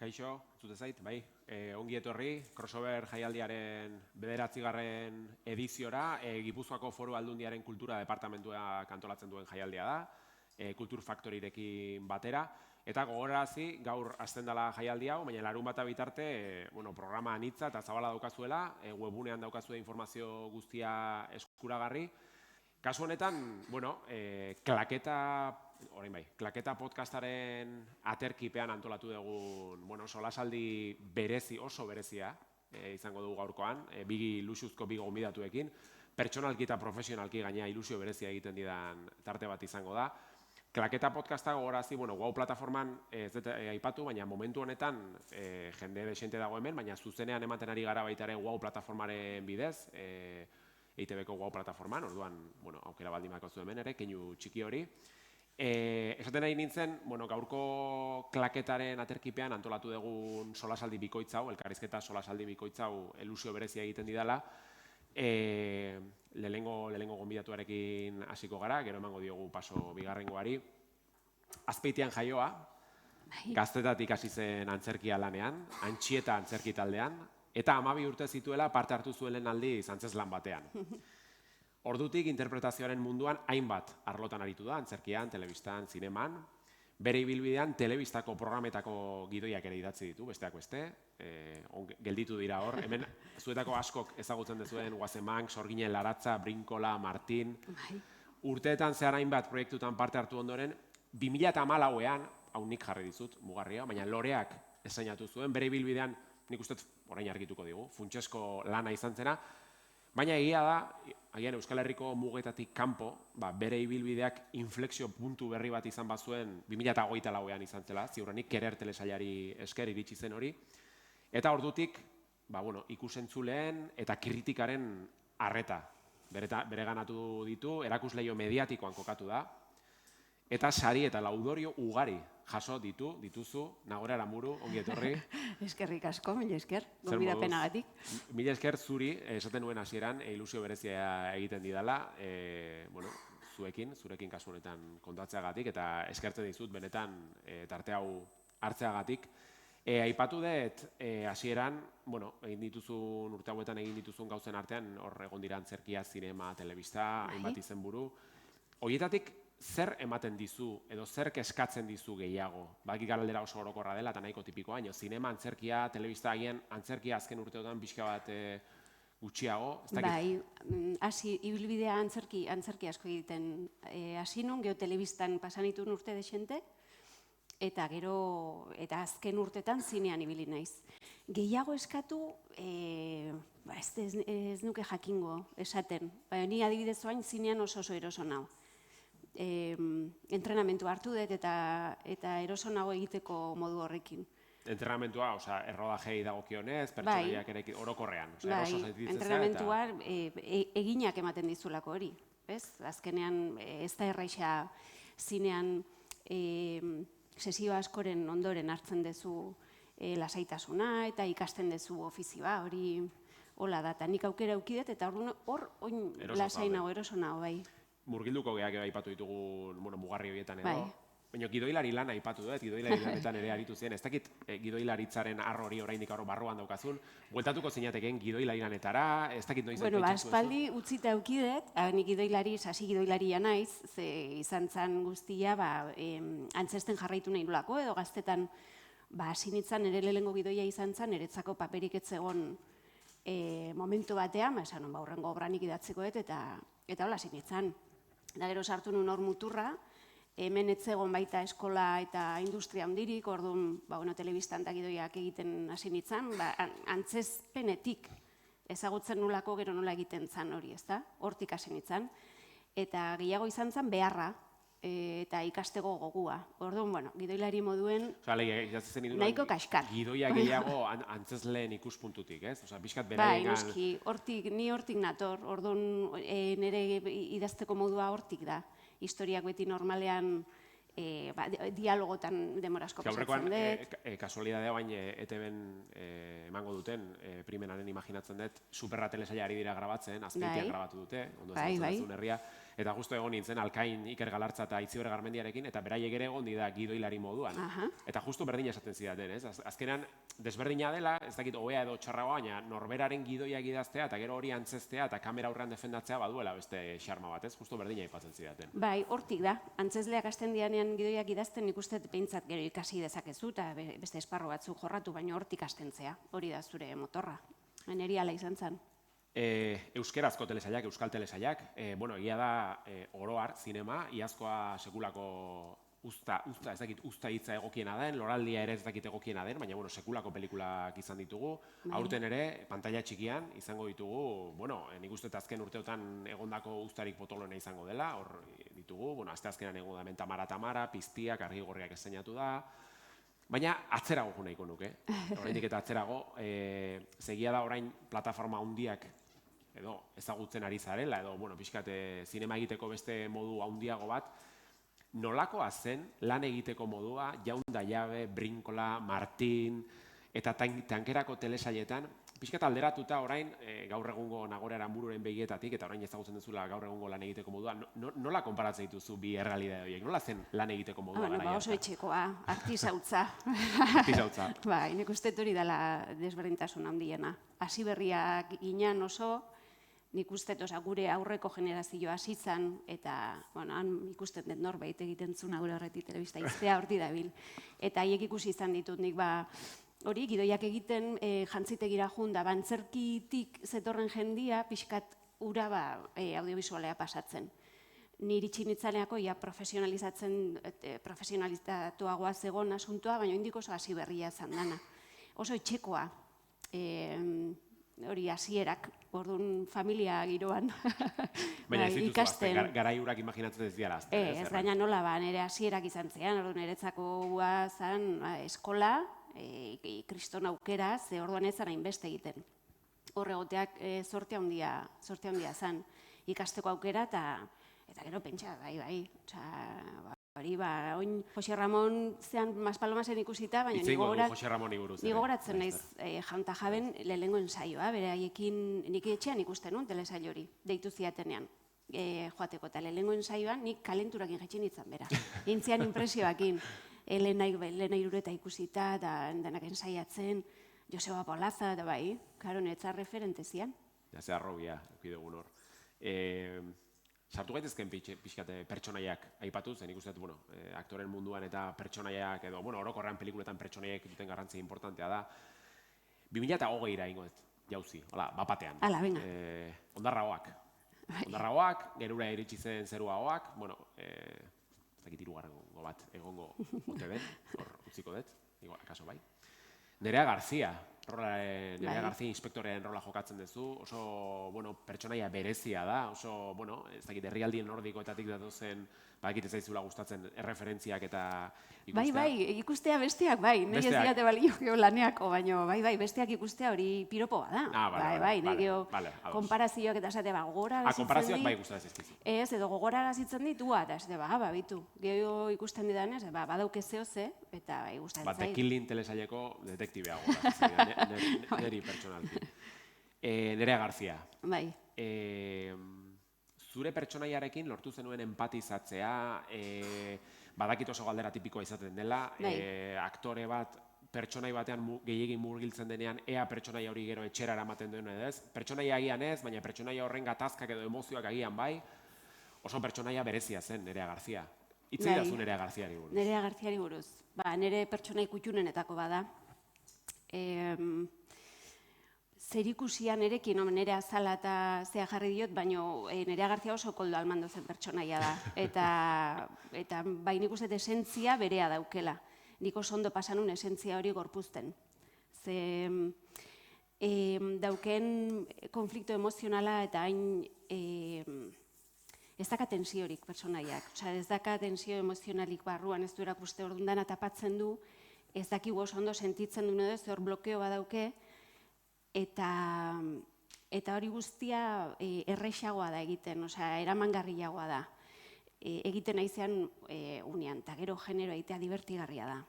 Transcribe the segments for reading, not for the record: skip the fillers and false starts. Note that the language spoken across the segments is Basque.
Kaixo, zute zait, bai, ongi etorri, crossover jaialdiaren 9. ediziora, Gipuzkoako Foru Aldundiaren Kultura Departamentua antolatzen duen jaialdia da, Kultur Faktorirekin batera, eta gogorarazi gaur hasten dela jaialdi hau, baina larunbata bitarte, programa anitza eta zabala daukazuela, webunean daukazue informazio guztia eskuragarri. Kasu honetan, Klaketa podcastaren aterkipean antolatu dugun, solasaldi oso berezia izango dugu gaurkoan, luxuzko bi gonbidatuekin, pertsonalki eta profesionalki gainea ilusio berezia egiten didan tarte bat izango da. Klaketa podcasta gogorazi, Wow plataforman ez dut aipatu, baina momentu honetan jende desente dago hemen, baina zuzenean ematen ari gara baita ere Wow plataformaren bidez, EITB-ko Wow plataforman, orduan, aukera baldin bakozu hemen ere, keinu txiki hori. Esaten nahi nintzen, gaurko klaketaren aterkipean antolatu dugun solasaldi bikoitza hau, elkarrizketa solasaldi bikoitza hau ilusio berezia egiten didala, lehenengo gonbidatuarekin hasiko gara, gero emango diogu paso bigarrengoari. Azpeitian jaioa, gaztetatik hasi zen antzerkia lanean, Antxieta antzerki taldean, eta 12 urte zituela parte hartu zuelen aldiz antzeslan batean. Ordutik interpretazioaren munduan hainbat arlotan aritu da, antzerkian, telebistan, zineman. Bere ibilbidean telebistako programetako gidoiak ere idatzi ditu, besteak beste. Gelditu dira hor. Hemen zuetako askok ezagutzen dezuen Guazemank, Sorginen Laratza, Brinkola, Martin. Urteetan zehar hainbat proiektutan parte hartu ondoren, 2014ean, hau nik jarri dizut, mugarria, baina Loreak esainatu zuen, bere ibilbidean, nik uste orain argituko digu, funtsezko lana izan zena, baina egia da, agian Euskal Herriko mugetatik kanpo, bere ibilbideak inflexio puntu berri bat izan bazuen 2024ean izan zela, ziurrenik Kerer telesailari esker iritsi zen hori, eta ordutik, ikusentzuleen eta kritikaren arreta bereganatu ditu, erakusleio mediatikoan kokatu da, eta sari eta laudorio ugari jaso dituzu, Nagore Aramuru, ongi etorri. Eskerrik asko, mila esker, gonbidapenagatik. Mila esker zuri, esaten nuen hasieran, ilusio berezia egiten didala, zurekin kasu honetan kontatzeagatik, eta eskertzen dizut benetan tarte hau hartzeagatik. Aipatu dut, hasieran, urte hauetan egin dituzun gauzen artean, hor egon dira antzerkia, zinema, telebista, hainbat izenburu. Horietatik, zer ematen dizu, edo zer eskatzen dizu gehiago? Baki galdera oso orokorra dela, eta nahiko tipikoa, zinema, antzerkia, telebista agian, antzerkia azken urteotan pixka bat gutxiago. Bai, ibilbidea antzerki asko egiten hasi nun, gero telebistan pasanitun urte desente, eta gero, eta azken urtetan zinean ibili naiz. Gehiago eskatu, ez nuke jakingo esaten, ni adibidez oain zinean oso eroso nau. Entrenamentu hartu dut eta eroso nago egiteko modu horrekin. Entrenamentua, errodajei dagokionez, pertsonaiak ere orokorrean. Bai, entrenamentua eginak ematen dizulako hori. Azkenean ez da erraixa zinean sesio askoren ondoren hartzen dezu lasaitasuna eta ikasten dezu ofizioa, hori hola da. Nik aukera aukidet eta hor lasai nago, eroso nago, bai. Murgilduko gehiak aipatu ditugun mugarri horietan edo. Baina gidoilari lan aipatu dut, gidoilari lanetan ere aritu ziren. Ez dakit gidoilaritzaren arro hori oraindik barruan daukazun. Bueltatuko zinatekeen gidoilari lanetara, ez dakit noiz aipatzu. Aspaldi utzita aukidet, nik sasi gidoilaria naiz, ze izan zan guztia antzesten jarraitu nahi nolako, edo gaztetan hasi ere lehengo gidoia izan zan, niretzako paperik ez zegoen momentu batean, esan horrengo obranik idatzeko eta hola sinitzen. Da gero sartu nun hor muturra, hemen etzegon baita eskola eta industria handirik, orduan telebistan eta gidoiak egiten hasi nintzen, antzezpenetik ezagutzen nolako gero nola egiten zan hori, ezta? Hortik hasi nintzen. Eta gehiago izan zen beharra eta ikastego gogua. Orduan, gidoilari moduen nahiko kaskar. Gidoia gehiago antzezleen ikuspuntutik, ez? Bai, noski, ni hortik nator. Orduan, nire idazteko modua hortik da. Historiak beti normalean dialogotan demorazko pasatzen dut. Kasualidadea baina ETB-en emango duten, primenaren imaginatzen dut, superra telesaila ari dira grabatzen, Azpeitiak grabatu dute, ondo ezagutzen duzun herria. eta justu egon nintzen Alkain Iker Galartza eta Itziber Garmendiarekin, eta beraiek ere egon dira gidoilari moduan. Eta justu berdina esaten zidaten, ez? Azkenean, desberdina dela, ez dakit hobea edo txarragoa, baina norberaren gidoiak idaztea, eta gero hori antzestea, eta kamera aurrean defendatzea baduela beste xarma bat, ez? Justu berdina aipatzen zidaten. Bai, hortik da. Antzesleak hasten dianean gidoiak idazten nik uste behintzat gero ikasi dezakezu, eta beste esparru batzuk jorratu, baina hortik hastentzea. Hori da zure motorra. Neri ala izan zen. Euskerazko telesailak, euskal telesailak, egia da oroar, zinema, iazkoa sekulako usta hitza egokiena den, loraldia ere ez dakit egokiena den, baina sekulako pelikulak izan ditugu. Aurten ere, pantalla txikian izango ditugu, nik uste azken urteotan egondako ustarik potolona izango dela, hor ditugu, asteazkenan egon da Tamara Tamara, Piztiak, Argigorriak esteinatu da, baina atzerago jo nahiko nuke, oraindik eta atzerago, segia da orain plataforma handiak edo ezagutzen ari zarela, edo pixkat zinema egiteko beste modu handiago bat, nolakoa zen lan egiteko modua, Jaunda Jabe, Brinkola, Martin, eta tankerako telesailetan, pixkat alderatuta orain, gaur egungo Nagore Aranbururen begietatik, eta orain ezagutzen duzula gaur egungo lan egiteko modua, nola konparatzen dituzu bi errealidade horiek? Nola zen lan egiteko modua? Oso etxekoa, artisautza. Artisautza. Bai, nik uste hori dela desberdintasun handiena. Hasi berriak ginen oso, nik uste gure aurreko generazioa hasi zen, eta han ikusten dut norbait egiten zuen gure horretik telebista iztea horti dabil. Eta haiek ikusi izan ditut nik hori, gidoiak egiten jantzitegira jun da, bantzerkitik zetorren jendia pixkat ura audiovisualea pasatzen. Niri txinitzaneako profesionalizatuagoa zegoen asuntoa, baina indik oso hasi berria zan dana. Oso etxekoa, hori hasierak, orduan familia giroan baina ez dituzu, garaiurak imaginatzen ez diara. Ez, baina nola nire hasierak izan zean, orduan niretzako zan eskola, kriston aukera, ze orduan ez zara inbeste egiten. Horregoteak sorte handia zan, ikasteko aukera, eta gero pentsa, bai. Hori, oin Jose Ramon zean Maspalomasen ikusita, baina ni gogoratzen naiz Janta Jaben lehenengo ensaioa, bere haiekin nik etxean ikusten nun telesail hori, deitu ziatenean joateko, eta lehenengo ensaioan nik kalenturakin jetxin itzan bera. Intzian impresioakin. Elena Irureta ikusita, da denak ensaiatzen, Joseba Polaza, da bai, karo, netza referente zian. Zea Robia, eukidegun hor. Sartu gaitezken pixkate pertsonaiak aipatu, zen ikusten, aktoren munduan eta pertsonaiak, edo, orokorrean pelikuletan pertsonaiak duten garrantzia importantea da. 2020ra ingo ez, jauzi, hola, bapatean. Hala, venga. Ondarragoak, gerura iritsi zen zerua hoak, zakit hirugarrengo bat egongo ote den, hor utziko dut, akaso bai. Nerea Garzia inspektorearen rola jokatzen duzu, oso pertsonaia berezia da, oso, ez dakit, herrialdien nordikoetatik datozen, badakit ez zaizula gustatzen erreferentziak eta ikustea. Bai, ikustea besteak, bai, nahi ez diate balio laneako, baina bai, besteak ikustea hori piropo bada. Bai, nahi konparazioak eta esate, gogora gazitzen di. Konparazioak bai gustatzen zizkizu. Ez, edo gogora gazitzen ditu, eta esate, bitu. Gero ikusten didanez, badauke zehoze, eta bai gustatzen zait. The Killing telesaileko detektibea gogora, niri pertsonalki. Nerea Garzia. Bai. Zure pertsonaiarekin lortu zenuen empatizatzea, badakit oso galdera tipikoa izaten dela, aktore bat pertsonai batean gehiagin murgiltzen denean, ea pertsonaia hori gero etxera eramaten duen edo ez. Pertsonaia agian ez, baina pertsonaia horren gatazkak edo emozioak agian bai, oso pertsonaia berezia zen Nerea Garzia. Itzei dazu Nerea Garziari buruz. Nerea Garziari buruz. Nere pertsonai kutxunenetako bada. Zerikusian erekin, nire azala eta zea jarri diot, baina Nerea Garzia oso koldo almando zen pertsonaia da. Eta bai nik uste esentzia berea daukela. Nik oso ondo pasanun esentzia hori gorpuzten. Ze dauken konflikto emozionala eta hain ez daka tensiorik pertsonaiak. Ez daka tensio emozionalik barruan ez du erakuste orduan dana tapatzen du, ez daki oso ondo sentitzen duen edo, hor blokeo badauke, eta hori guztia errexagoa da egiten, eramangarriagoa da. Egiten aizean unean, eta gero genero egitea divertigarria da.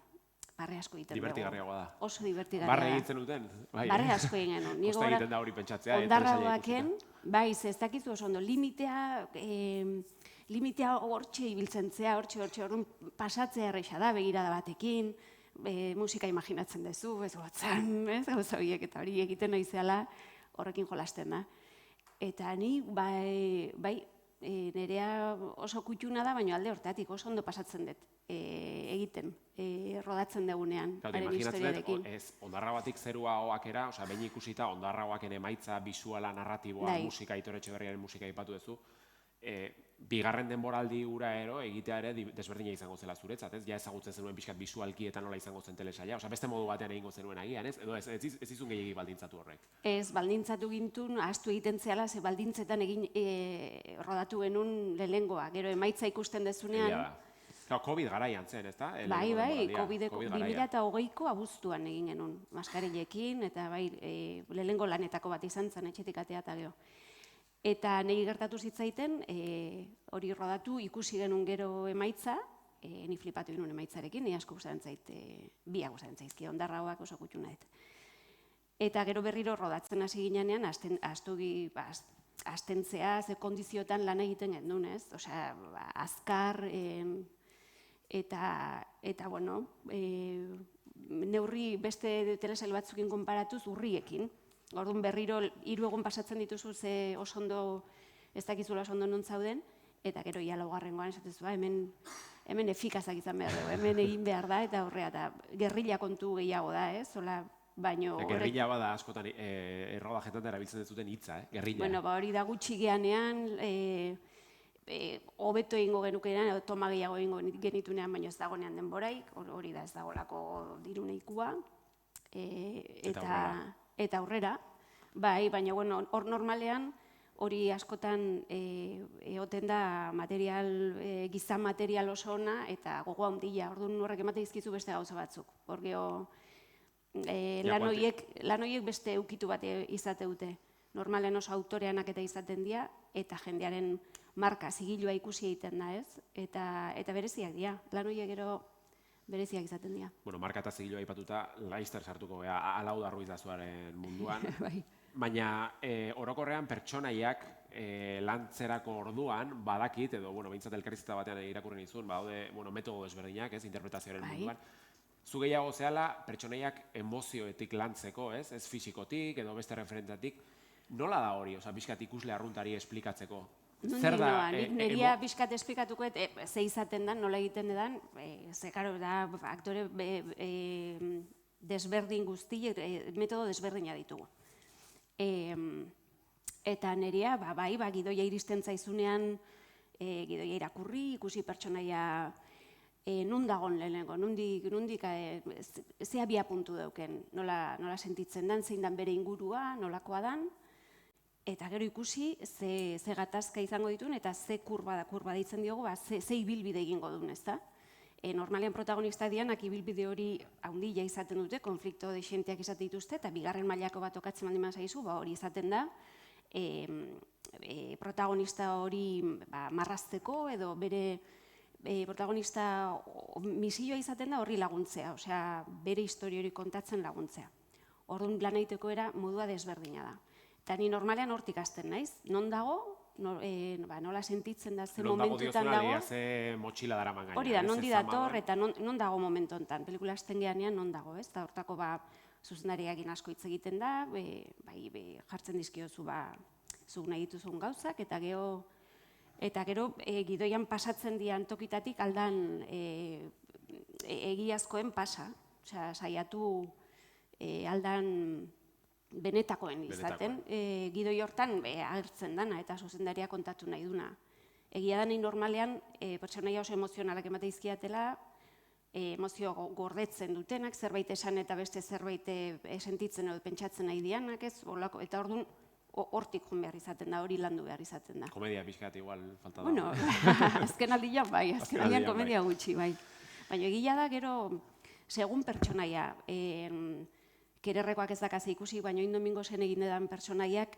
barre asko egiten dugu. Divertigarriagoa da. Oso divertigarria Barre da. egiten duten? Bai, Barre asko egin genuen. Kosta egiten da hori pentsatzea. Ondarragoaken, bai, ez dakizu oso ondo, limitea hortxe ibiltzen zea, hortxe, orduan pasatzea erresa da, begirada batekin, musika imaginatzen duzu, ez gotzan, ez gauza horiek, eta hori egiten noizeala horrekin jolasten da. Eta ni, bai, nerea oso kutxuna da, baina alde hortatik oso ondo pasatzen dut egiten, rodatzen dugunean, haren historiarekin. Ondarragoatik zerua oakera, osea, behin ikusita, ondarragoaken emaitza, bisuala, narratiboa, musika, Aitor Etxeberriaren musika aipatu duzu, bigarren denboraldi ura egitea ere desberdina izango zela zuretzat, ez? Ja ezagutzen zenuen pixkat bisualki eta nola izango zen telesaila, osea, beste modu batean egingo zenuen agian, ez? Edo ez izun gehiegi baldintzatu horrek? Ez, baldintzatu gintun, ahaztu egiten zehala, ze baldintzetan egin rodatu genuen lehengoa, gero emaitza ikusten dezunean. COVID garaian zen, ez da? Bai, COVID-eko 2020ko abuztuan egin genuen, maskarilekin, eta bai, lehengo lanetako bat izan zen, etxetik atea eta gero. Eta nahi gertatu zitzaiten, hori rodatu ikusi genuen gero emaitza, ni flipatu genuen emaitzarekin, ni asko guztaren zait, biak guztaren zaizki, Ondarragoak oso kutxuna dut. Eta gero berriro rodatzen hasi ginean, astentzea, ze kondiziotan lan egiten genuen, ez? Osea, azkar, eta bueno, neurri beste telesail batzukin konparatuz urriekin. Orduan berriro 3 egun pasatzen dituzu ze oso ondo ez dakizula oso ondo non zauden, eta gero ia laugarrengoan esatezu, hemen efikazak izan behar dugu, hemen egin behar da, eta horrea, eta gerrilla kontu gehiago da, ez? Gerrilla bada askotan errodajetan erabiltzen ez duten hitza, gerrilla. Bueno, hori da gutxi geanean, hobeto egingo genukenean, edo toma gehiago egingo genitunean, baina ez dagoenean denboraik, hori da ez dagolako diru nahikoa, eta aurrera, bai, baina hor normalean hori askotan egoten da gizan material oso ona eta gogoa handia, orduan horrek emate dizkizu beste gauza batzuk. Hor geho, lan horiek beste eukitu bat izate dute. Normalen oso autoreanak eta izaten dira, eta jendearen marka, zigilua ikusi egiten da, ez? Eta bereziak dira, lan horiek gero bereziak izaten dira. Bueno, marka eta zigilua aipatuta, laizter sartuko gea, Alauda Ruiz Dazuaren munduan. Bai. Baina, orokorrean pertsonaiak lantzerako orduan, badakit, edo, behintzat elkarrizketa batean irakurri nizun, badaude, metodo desberdinak, ez, interpretazioaren munduan. Zu gehiago zehala, pertsonaiak emozioetik lantzeko, ez fisikotik, edo beste referentatik, nola da hori, pixkat ikusle arruntari esplikatzeko? Zer da? Neria pixkat esplikatuko, ze izaten da, nola egiten edan, ze, karo, da, aktore desberdin guzti, metodo desberdina ditugu. Eta neria, bai, gidoia iristen zaizunean, gidoia irakurri, ikusi pertsonaia nun dagoen lehenengo, nundik ze abia puntu dauken, nola sentitzen den, zein dan bere ingurua, nolakoa dan, eta gero ikusi ze gatazka izango dituen eta ze kurba ditzen diogu, ze ibilbide egingo duen, ez da? Normalean protagonista dianak ibilbide hori handia izaten dute, konflikto dexenteak izaten dituzte, eta bigarren mailako bat okatzen baldin bazaizu, hori izaten da, protagonista hori marrazteko edo bere protagonista misioa izaten da horri laguntzea, osea, bere historia hori kontatzen laguntzea. Orduan lan egiteko era modua desberdina da. Eta ni normalean hortik hasten naiz, non dago, nola sentitzen da, ze momentutan dago. Non dago diozuna, ze motxila daraman gaina. Hori da, nondi dator eta non dago momentu honetan. Pelikula hasten geanean non dago, ez? Eta hortako zuzendariakin asko hitz egiten da, jartzen dizkiozu zuk nahi dituzun gauzak, eta gero gidoian pasatzen dian tokitatik aldan egiazkoen pasa. Osea, saiatu aldan benetakoen izaten, gidoi hortan agertzen dana eta zuzendaria kontatu nahi duna. Egia da nahi normalean, pertsonaia oso emozionalak emate izkiatela, emozio gordetzen dutenak, zerbait esan eta beste zerbait sentitzen edo pentsatzen nahi dianak, eta orduan hortik joan behar izaten da, hori landu behar izaten da. Komedia pixkat igual falta da. Bueno, azken aldian bai, azken aldian komedia gutxi, bai. Baina egia da gero, segun pertsonaia, Kererrekoak ez dakaz ikusi, baina Indomingo zen egin edan pertsonaiak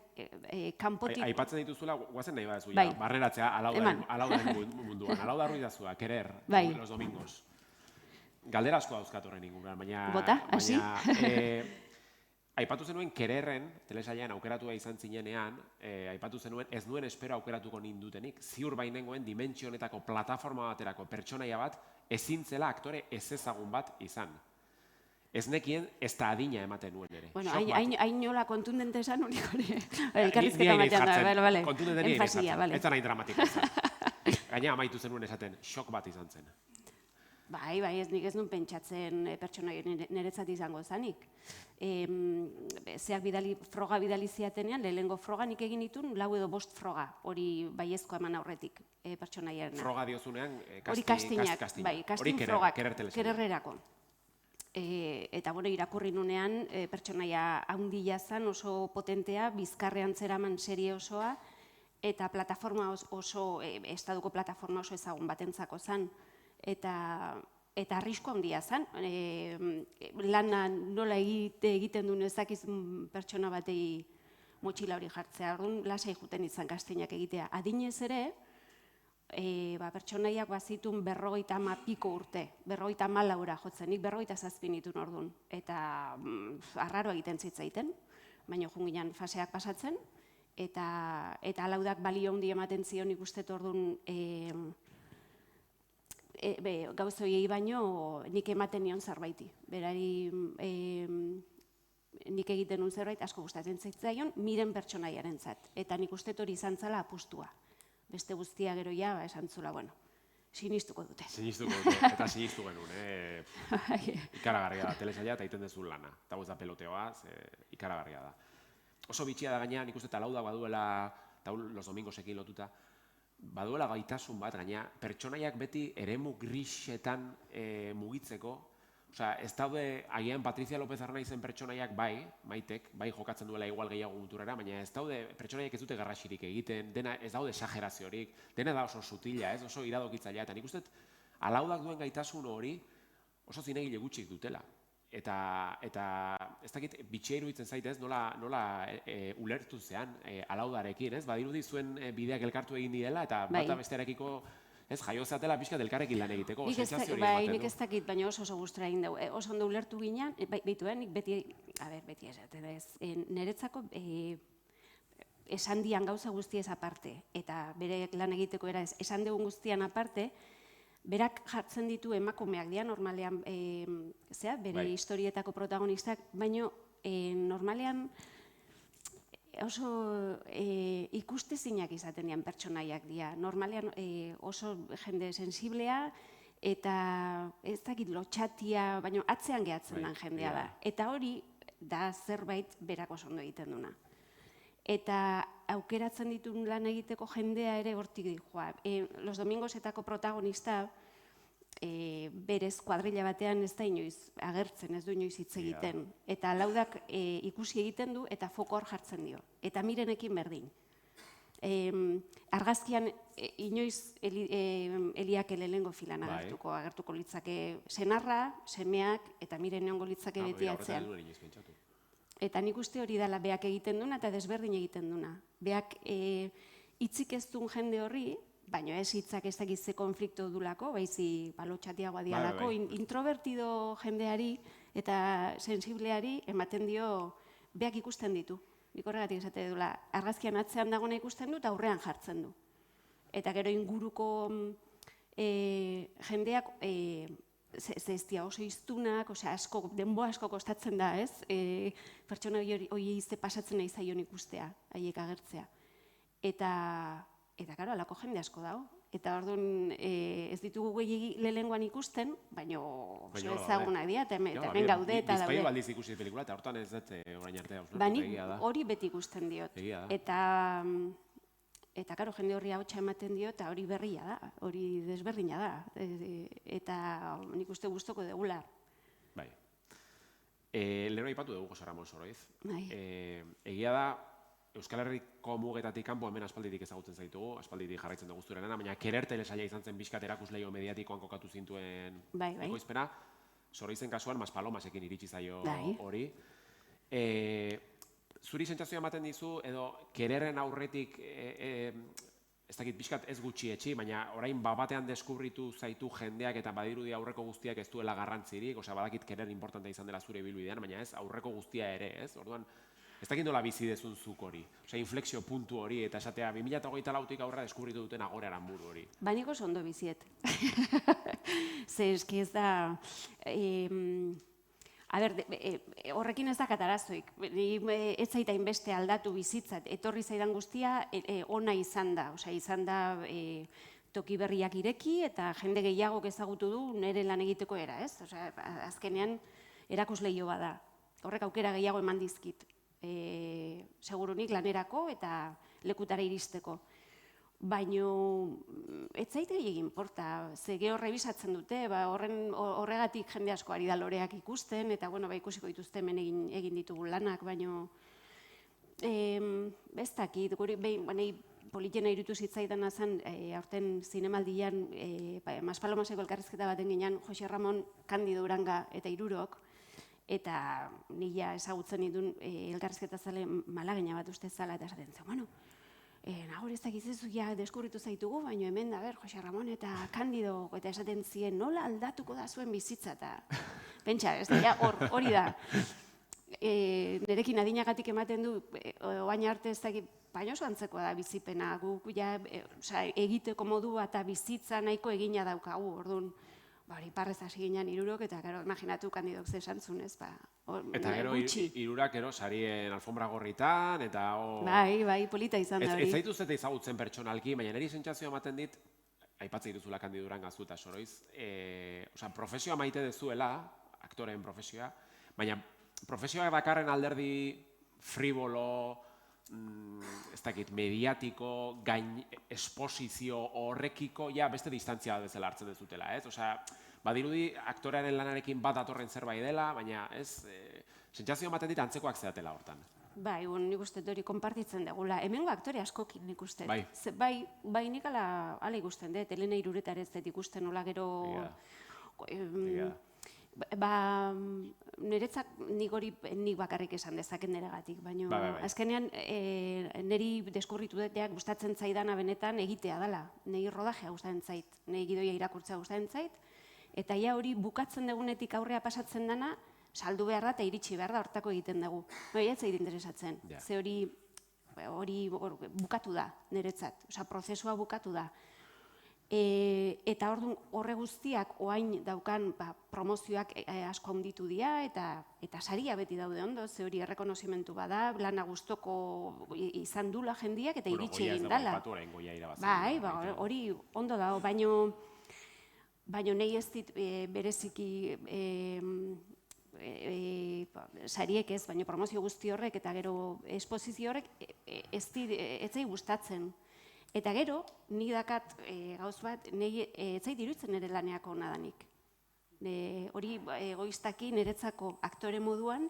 kanpotik... Aipatzen dituzula, guazen nahi badezu, barreratzea Alaudaren munduan. Alauda Ruiz Dazua, Kerer, Los Domingos. Galdera asko dauzkat horren inguruan, baina... Bota, hasi? Aipatu zenuen Kererren, telesailean aukeratua izan zinenean, aipatu zenuen ez nuen espero aukeratuko nindutenik. Ziur bainengoen dimentsio honetako plataforma baterako pertsonaia bat ezin zela aktore ezezagun bat izan. Ez nekien ez da adina ematen nuen ere. Bueno, hain nola kontundente esan honik hori. Elkarrizketa batean da, bale. Kontundente nire izatzen, ez da nahi dramatiko izan. Gaina amaitu zenuen esaten, shock bat izan zen. Bai, ez nik ez nuen pentsatzen pertsonaia niretzat izango zanik. Froga bidali ziatenean, lehenengo froga nik egin ditun 4 edo 5 froga, hori baiezko eman aurretik pertsonaiaren. Froga diozunean, castingak, bai, casting frogak, Kererrerako. Eta, irakurri nunean, pertsonaia handia zen, oso potentea, bizkarrean zeraman serie osoa, eta plataforma oso, estaduko plataforma oso ezagun batentzako zen. Eta arrisko handia zen, lana nola egiten duen ezakiz pertsona batei motxila hori jartzea. Orduan, lasai juten izan kastinak egitea. Adinez ere, pertsonaiak bazitun 50 piko urte, 54 jotzen, nik 57 nituen orduan. Eta arraro egiten zitzaiten, baina junginan faseak pasatzen, eta alaudak balio handi ematen zion ikustet orduan gauzoiei baino nik ematen nion zerbaiti. Berari nik egiten nuen zerbait asko gustatzen zitzaion, miren pertsonaiaren zat. Eta nik ustet hori izan zela apustua. Beste guztia gero esan zula, sinistuko dute. Sinistuko dute, eta sinistu genuen. Ikaragarria da, telesaila eta egiten dezun lana. Eta ez da peloteoa, ikaragarria da. Oso bitxia da gaina, nik uste talauda baduela, eta los domingosekin lotuta, baduela gaitasun bat, gaina pertsonaiak beti eremu grisetan mugitzeko. Osea, ez daude, agian Patricia López Arnaizen pertsonaiak Maitek, jokatzen duela igual gehiago muturera, baina ez daude, pertsonaiak ez dute garrasirik egiten, dena ez daude exageraziorik, dena da oso sutila, oso iradokitzailea, eta nik uste alaudak duen gaitasun hori oso zinegile gutxik dutela. Eta ez dakit bitxia iruditzen zaitez nola ulertu zean alaudarekin, badirudi zuen bideak elkartu egin direla, eta bata bestearekiko jaio zatela pixka delkarrekin lan egiteko, sentsazio hori ematen du. Nik ez dakit, baina oso gustura egin dugu. Oso ondo ulertu ginen, nik beti esaten ez, niretzako esan dian gauza guztiez aparte, eta bere lan egiteko era esan dugun guztian aparte, berak jartzen ditu emakumeak dira, normalean, bere historietako protagonistak, baina normalean oso ikustezinak izaten dian pertsonaiak dira. Normalean oso jende sensiblea eta ez dakit lotxatia, baina atzean gehatzen den jendea da. Eta hori da zerbait berak oso ondo egiten duna. Eta aukeratzen ditun lan egiteko jendea ere hortik dihoa. Los Domingosetako protagonista berez kuadrilla batean ez da inoiz agertzen, ez du inoiz hitz egiten. Eta laudak ikusi egiten du eta foko hor jartzen dio. Eta mirenekin berdin. Argazkian inoiz Eliak lehenengo filan agertuko litzake senarra, semeak eta miren egongo litzake beti atzean. Eta nik uste hori dela beak egiten duna eta desberdin egiten duna. Beak hitzik ez duen jende horri, baina ez hitzak ez dakit ze konflikto dulako, baizi balotxatiagoa dialako, introvertido jendeari eta sensibleari ematen dio beak ikusten ditu. Nik horregatik esate dula, argazkian atzean dagoena ikusten du eta aurrean jartzen du. Eta gero inguruko jendeak zestia oso iztunak, denboa asko kostatzen da, ez? Pertsona hori izte pasatzen nahi zaion ikustea, haiek agertzea. Eta, karo, alako jende asko dago. Eta orduan ez ditugu gehiagi lehengoan ikusten, baina oso ezagunak dira, eta hemen gaude eta daude. Bizpaio baldiz ikusi pelikula, eta hortan ez dut orain arte hausnatu. Bani, hori beti ikusten diot. Eta, karo, jende horri ahotsa ematen dio, eta hori berria da, hori desberdina da. Eta nik uste gustoko degula. Bai. Leheno aipatu dugu Jose Ramon Soroiz. Egia da, Euskal Herriko mugetatik kanpo hemen aspalditik ezagutzen zaitugu, aspalditik jarraitzen dugu zurena, baina Kerer telesaila izan zen bizkat erakusleio mediatikoan kokatu zintuen ekoizpena. Soroizen kasuan, Maspalomasekin iritsi zaio hori. Zuri sentsazioa ematen dizu, edo Kererren aurretik ez dakit pixkat ez gutxi etxi, baina orain batean deskubritu zaitu jendeak eta badirudi aurreko guztiak ez duela garrantzirik, osea, badakit kerer importantea izan dela zure ibilbidean, baina ez, aurreko guztia ere, ez? Orduan, ez dakit nola bizi dezun zuk hori, osea, inflexio puntu hori, eta esatea 2024tik aurrera deskubritu duten Agora Aranburu hori. Baina oso ondo biziet. Ze eski ez da... horrekin ez dakat arazoik. Ez zaita inbeste aldatu bizitzat. Etorri zaidan guztia ona izan da. Osea, izan da toki berriak ireki eta jende gehiagok ezagutu du nire lan egiteko era, ez? Osea, azkenean erakusleio bada. Horrek aukera gehiago eman dizkit. Segurunik lanerako eta lekutara iristeko. Baina ez zaite egin porta, ze gero rebisatzen dute, horregatik jende asko ari da loreak ikusten, eta ikusiko dituzte hemen egin ditugu lanak, baina ez dakit, guri behin politena irutu zitzaidan zen, aurten zinemaldian, Maspalomaseko elkarrizketa baten ginean, Jose Ramon, Kandido Uranga eta Hirurok, eta nila ezagutzen ditun elkarrizketa zale malagina bat uste zala, eta esaten zen, bueno, Nagore ez dakizezu ja deskubritu zaitugu, baina hemen, Jose Ramon eta Kandido, eta esaten zien, nola aldatuko da zuen bizitza, eta pentsa, ez da, hori da. Nerekin adinagatik ematen du, oain arte ez dakit, baina oso antzekoa da bizipena, guk egiteko modua eta bizitza nahiko egina daukagu, orduan, iparrez hasi ginen Hirurok, eta imaginatu Kandidok ze esan zuen, ez, eta gero Hirurak sarien alfombra gorritan, eta... Bai, polita izan da hori. Ez zaitu zete izagutzen pertsonalki, baina niri sentsazioa ematen dit, aipatzen dituzula Kandido Uranga zu eta soroiz, profesioa maite dezuela, aktoreen profesioa, baina profesioa dakarren alderdi fribolo, ez dakit, mediatiko, gain esposizio horrekiko, beste distantzia bezala hartzen dezutela, ez? Osea, badirudi aktorearen lanarekin bat datorren zerbait dela, baina ez, sentsazio ematen dit antzekoak zeatela hortan. Bai, nik uste hori konpartitzen dugula. Hemengo aktore askokin nik uste. Bai, nik ala ikusten dut, Elena Iruretar ez dut ikusten nola gero... Niretzak nik bakarrik esan dezaket niregatik, baina azkenean niri deskurritu duteak gustatzen zaidana benetan egitea dela. Niri rodajea gustatzen zait, niri gidoia irakurtzea gustatzen zait, eta hori bukatzen dugunetik aurrea pasatzen dana, saldu behar da eta iritsi behar da hortako egiten dugu. Ez zait interesatzen, ze hori bukatu da niretzat, prozesua bukatu da. Eta horre guztiak oain daukan promozioak asko handitu dira eta saria beti daude ondo, ze hori errekonozimentu bada, lana gustoko izan dula jendiak eta iritsi egin dela. Bai, hori ondo dago, baina nahi ez dit bereziki sariek ez, baina promozio guzti horrek eta gero esposizio horrek ez zai gustatzen. Eta gero, nik dakat gauz bat, ez zait iruditzen nire laneako ona danik. Hori egoistaki niretzako aktore moduan,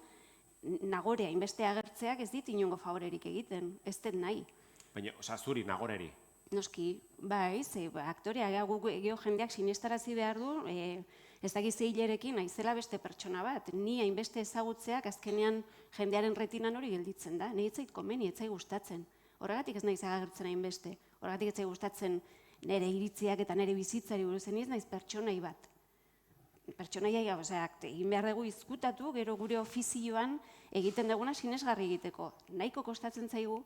Nagorea inbeste agertzeak ez dit inongo favorerik egiten, ez dut nahi. Baina, zuri Nagoreri? Noski, bai, aktorea geho jendeak sinestarazi behar du, ez dakiz hilerekin naizela beste pertsona bat. Ni hainbeste ezagutzeak azkenean jendearen retinan hori gelditzen da. Ni ez zait komeni, ez zait gustatzen. Horregatik ez naiz agertzen hainbeste. Horregatik ez zait gustatzen nire iritziak eta nire bizitzari buruz, ez naiz pertsonai bat. Pertsonaia, egin behar dugu izkutatu, gero gure ofizioan egiten duguna sinesgarri egiteko. Nahiko kostatzen zaigu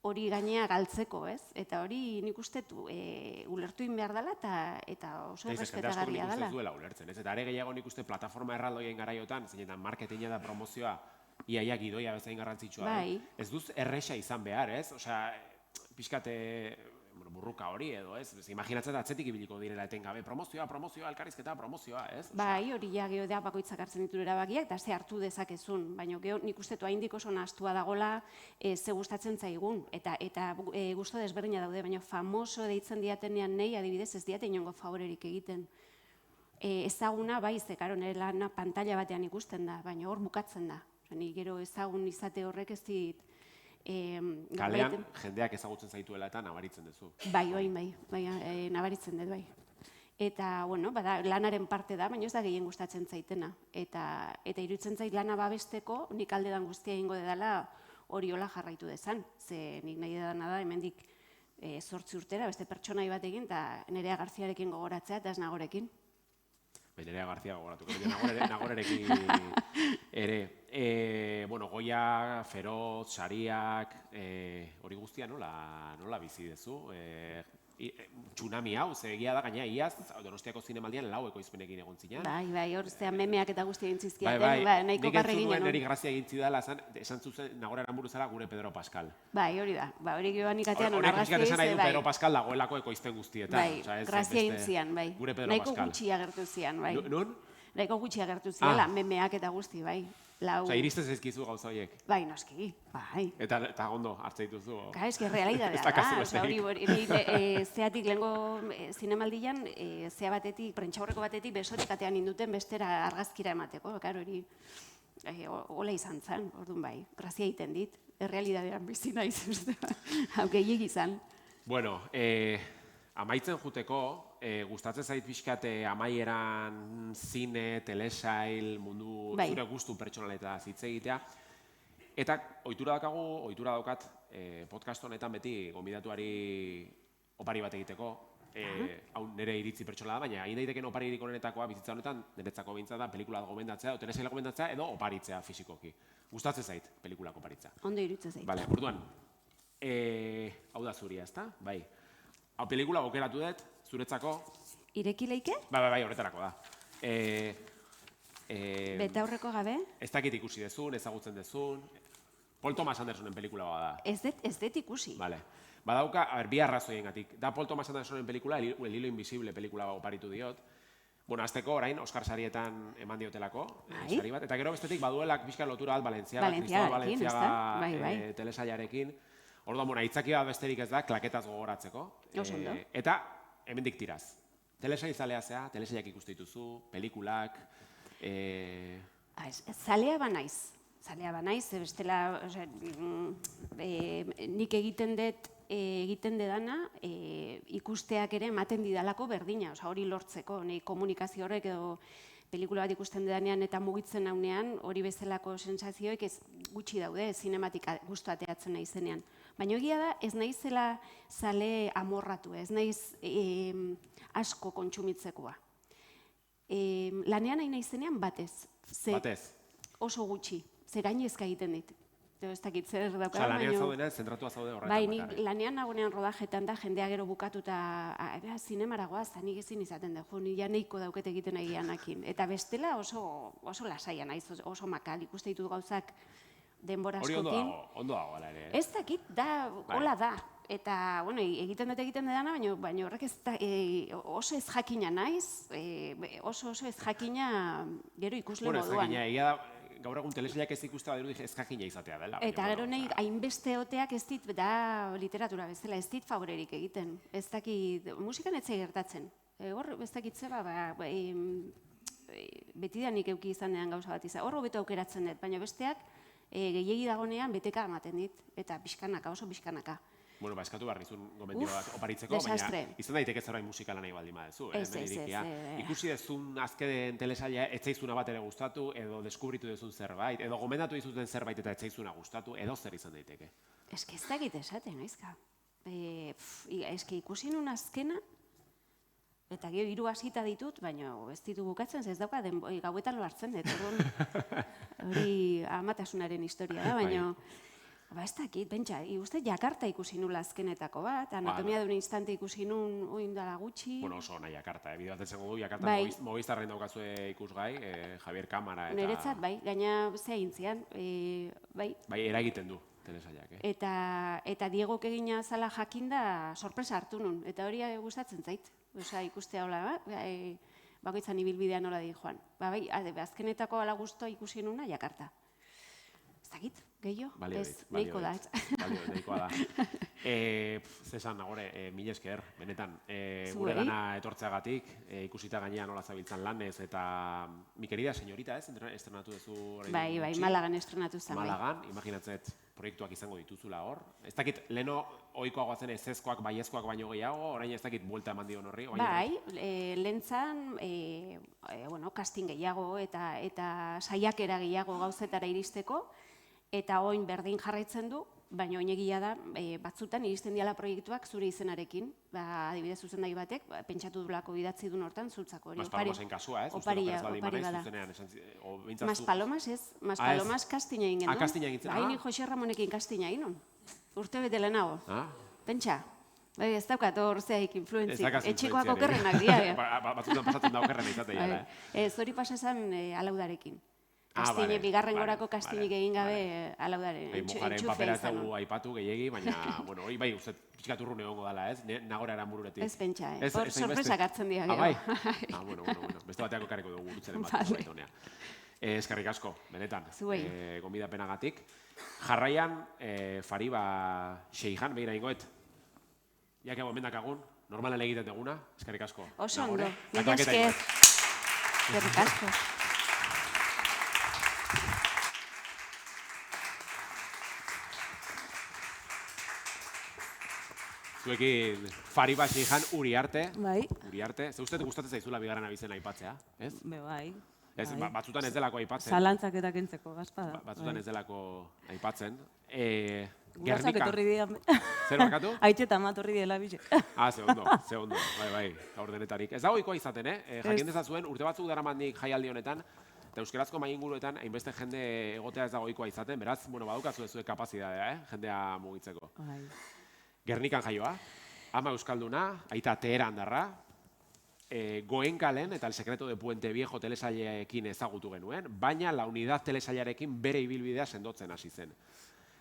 hori gainea galtzeko, ez? Eta hori nik uste ulertu egin behar dela eta oso respetagarria dela. Nik uste duela ulertzen, ez? Eta are gehiago nik uste plataforma erraldoien garaiotan, zeinetan marketinga da promozioa, iaia gidoia bezain garrantzitsua. Ez duz erresa izan behar, ez? Osea, pixkate burruka hori edo, ez? Imaginatzen atzetik ibiliko direla etengabe, promozioa, elkarrizketa, promozioa, ez? Bai, hori gero da bakoitzak hartzen ditu erabakiak, eta ze hartu dezakezun, baina nik uste haindik oso nahastua dagola ze gustatzen zaigun, eta gusto desberdina daude, baina famoso deitzen diatenean nahi, adibidez ez diate inongo favorerik egiten. Ezaguna, bai, ze karo, nire lana pantalla batean ikusten da, baina hor bukatzen da. Ni gero ezagun izate horrek ez dit... Kalean jendeak ezagutzen zaituela eta nabaritzen duzu. Bai, nabaritzen dut, bai. Eta, lanaren parte da, baina ez da gehien gustatzen zaitena. Eta iruditzen zait lana babesteko, nik aldedan guztia egingo dedala hori hola jarraitu dezan. Ze nik nahi dena da, hemendik 8 urtera, beste pertsonai batekin, eta Nerea Garziarekin gogoratzea, eta ez Nagorekin. Nerea Garzia gogoratu, Nagorerekin ere. Bueno, Goia, Feroz, Sariak, hori guztia nola bizi dezu? Tsunami hau, ze egia da, gaina iaz, Donostiako zinemaldian lau ekoizpenekin egon zinean. Bai, hor zean memeak eta guzti egin zizkiaten, nahiko nik barregin entzun nuen genuen. Eri Grazia egin zidala, esan zuzen Nagore Aranburu zela gure Pedro Pascal. Bai, hori da, hori joan ikatean Honek onarrazki esan nahi du bai. Pedro Pascal dagoelako ekoizpen guztietan. Bai, Grazia egin zian, bai. Gure Pedro Nahiko Pascal. gutxi agertu zian, bai. Nun? Nahiko gutxi agertu ziela, memeak eta guzti, bai. Iristen zaizkizu gauza horiek. Bai, noski, bai. Eta ondo, hartze dituzu. Eske realitatea da. Zeatik lehengo zinemaldian, zea batetik, prentxaurreko batetik, besorik atean induten bestera argazkira emateko. Hori hola izan zen, orduan bai, grazia egiten dit. Errealitatean bizi naiz, hau gehiagik izan. Bueno, amaitzen juteko, gustatzen zait pixkat amaieran zine, telesail, mundu zure gustu pertsonaleta hitz egitea. Eta ohitura daukat podcast honetan beti gonbidatuari opari bat egiteko. Hau nire iritzi pertsonala da, baina egin daiteken oparirik honetakoa bizitza honetan niretzako behintzat da pelikula gomendatzea, edo telesaila gomendatzea, edo oparitzea fisikoki. Gustatzen zait pelikulak oparitzea. Ondo iruditzen zait. Bale, orduan, hau da zuria, ezta? Bai. Hau pelikula aukeratu dut, zuretzako. Ireki leike? Bai, horretarako da. Betaurreko gabe? Ez dakit ikusi dezun, ezagutzen dezun. Paul Thomas Andersonen pelikula bada. Ez dut ikusi. Vale. Badauka, bi arrazoiengatik. Da Paul Thomas Andersonen pelikula, El hilo invisible pelikula oparitu diot. Bueno, azteko orain, Oscar sarietan eman diotelako, sari bat. Eta gero bestetik baduelak pixka lotura bat Balenciaga telesailarekin. Orduan, aitzakia besterik ez da, klaketaz gogoratzeko. Eta, hemendik tiraz. Telesail zalea zea, telesailak ikusten dituzu, pelikulak... Zalea banaiz, bestela, nik egiten dedana, ikusteak ere ematen didalako berdina, hori lortzeko, komunikazio horrek edo pelikula bat ikusten dedanean eta mugitzen naunean, hori bezalako sensazioek ez gutxi daude, zinematika gustu ateatzen nahi zenean. Baina egia da, ez naizela zale amorratu, ez naiz asko kontsumitzekoa. Lanean nahi naizenean batez. Batez? Oso gutxi, ze gainezka egiten dit. Ez dakit zer dauka. Lanean zaudena, zentratua zaude horretan. Bai, nik lanean nagoenean rodajetan da, jendea gero bukatuta, zinemara goaz, nik ezin izaten dugu, nila neiko dauket egiten egianakin. Eta bestela oso lasaia naiz, oso makal, ikuste ditut gauzak denbora askotin. Hori ondo dago, ala ere. Ez dakit, hola da. Eta, bueno, egiten dudana, baina horrek oso ez jakina naiz, oso ez jakina gero ikusle moduan. Bueno, ez jakina, egia da, gaur egun telesailak ez ikuste badirudi ez jakina izatea dela. Eta gero nahi, hainbeste oteak ez dit, da literatura bezala, ez dit favorerik egiten. Ez dakit, musikan ez gertatzen. Hor, ez dakit zeba, betidanik euki izan dean gauza bat izan. Hor, hobeto aukeratzen dut, baina besteak gehiegi dagonean beteka ematen dit, eta pixkanaka, oso pixkanaka. Bueno, eskatu behar nizun gomendioak oparitzeko, baina izan daiteke zerbait musikala nahi baldin badezu. Ez. Ikusi dezun azken telesaila ez zaizuna bat ere gustatu, edo deskubritu dezun zerbait, edo gomendatu dizuten zerbait eta ez zaizuna gustatu, edo zer izan daiteke. Eske ez dakit esaten, aizka. Eske ikusi nun azkena, eta gero 3 hasita ditut, baina ez ditu bukatzen, ez dauka gauetan lo hartzen dut. Hori amatasunaren historia da, baina... Ez dakit, bentsa, uste Jakarta ikusi nula azkenetako bat, anatomia de un instante ikusi nun oindala gutxi. Bueno, oso nahi Jakarta, bide bat etzen godu, Jakarta Movistarren daukazue ikusgai, Javier Cámara eta... Niretzat, bai, gaina zea intzian, bai. Bai, eragiten du, telesailak, Eta Diegok egina zala jakinda sorpresa hartu nun, eta hori gustatzen zait, ikustea hola, bakoitzan ibilbidea nola di joan. Bai, azkenetako ala gusto ikusi nuna Jakarta. Ez dakit, gehiago? Ez, nahiko da. Nahikoa da. Zesan, Nagore, mila esker, benetan, gure gana etortzeagatik, ikusita gainean nola zabiltzan lanez, eta mi querida señorita, estrenatu duzu... Bai, Malagan estrenatu zen. Malagan, imaginatzet, proiektuak izango dituzula hor. Ez dakit, leheno ohikoagoa zen ezezkoak, baiezkoak baino gehiago, orain ez dakit buelta eman dion horri. Bai, lehentzan, casting gehiago eta saiakera gehiago gauzetara iristeko, eta oin berdin jarraitzen du, baina oinegia da, batzutan iristen diala proiektuak zure izenarekin, adibidez zuzendari batek, pentsatu dulako idatzi duen hortan, zultzako hori. Maspalomasen kasua, ez? Opari bada. Maspalomas ez, Maspalomas kastina egin genuen. Kastina egin zen. Haini Jose Ramonekin kastina egin nun. Urte bete lehenago. Pentsa. Ez daukat hor zeaik influentzik. Etxekoak okerrenak dira. Batzutan pasatzen da okerrena izatea. Zori pasazen alaudarekin. Kastine, bigarren gorako kastinik egin gabe alaudaren. Mujaren papera ez dugu aipatu gehiagi, baina, bueno, hori bai, uste pixkat urrun egongo dela, ez? Nagora eranbururetik. Ez pentsa, hor sorpresak hartzen dira. Bai? Bueno. Beste bateako karriko dugu gurutzaren bat zuaitonea. Eskerrik asko, benetan, gonbidapenagatik. Jarraian, Fariba Seijan, behira ingoet. Jak ego emendakagun, normalan egiten deguna, eskerrik asko. Oso ondo, mila esker. Eskerrik asko. Zuekin Fariba Seijan Uriarte. Bai. Uriarte. Ze uste gustatzen zaizula bigarren abizena aipatzea, ez? Bai. Ez, batzutan ez delako aipatzen. Zalantzak eta kentzeko, gazpada. Batzutan ez delako aipatzen. Guazak etorri dira. Zer bakatu? Aitxe eta matorri dira bize. Ze ondo. Bai, gaur denetarik. Ez dago ikoa izaten, jakin dezazuen, urte batzuk daramandik jaialdi honetan, eta euskerazko mainguruetan hainbeste jende egotea ez dago ikoa izaten, beraz, badaukazu zuek kapazitatea, jendea mugitzeko. Gernikan jaioa, ama euskalduna, aita Teheran darra, Goenkalen eta El Secreto de Puente Viejo telesaileekin ezagutu genuen, baina La Unidad telesailearekin bere ibilbidea sendotzen hasi zen.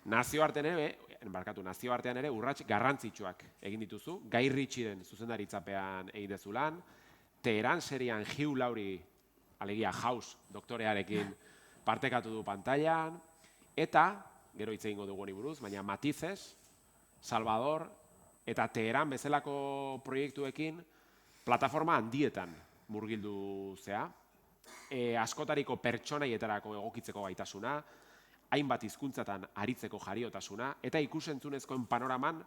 Nazioartean ere urrats garrantzitsuak egin dituzu, Guy Ritchieren zuzendaritzapean egin dezu lan, Teheran serian Hugh Laurie, alegia House doktorearekin partekatu du pantailan, eta, gero hitz egingo dugu honi buruz, baina Matices, Salvador eta Teheran bezalako proiektuekin plataforma handietan murgildu zea, askotariko pertsonaietarako egokitzeko gaitasuna, hainbat hizkuntzatan aritzeko jariotasuna, eta ikusentzunezkoen panoraman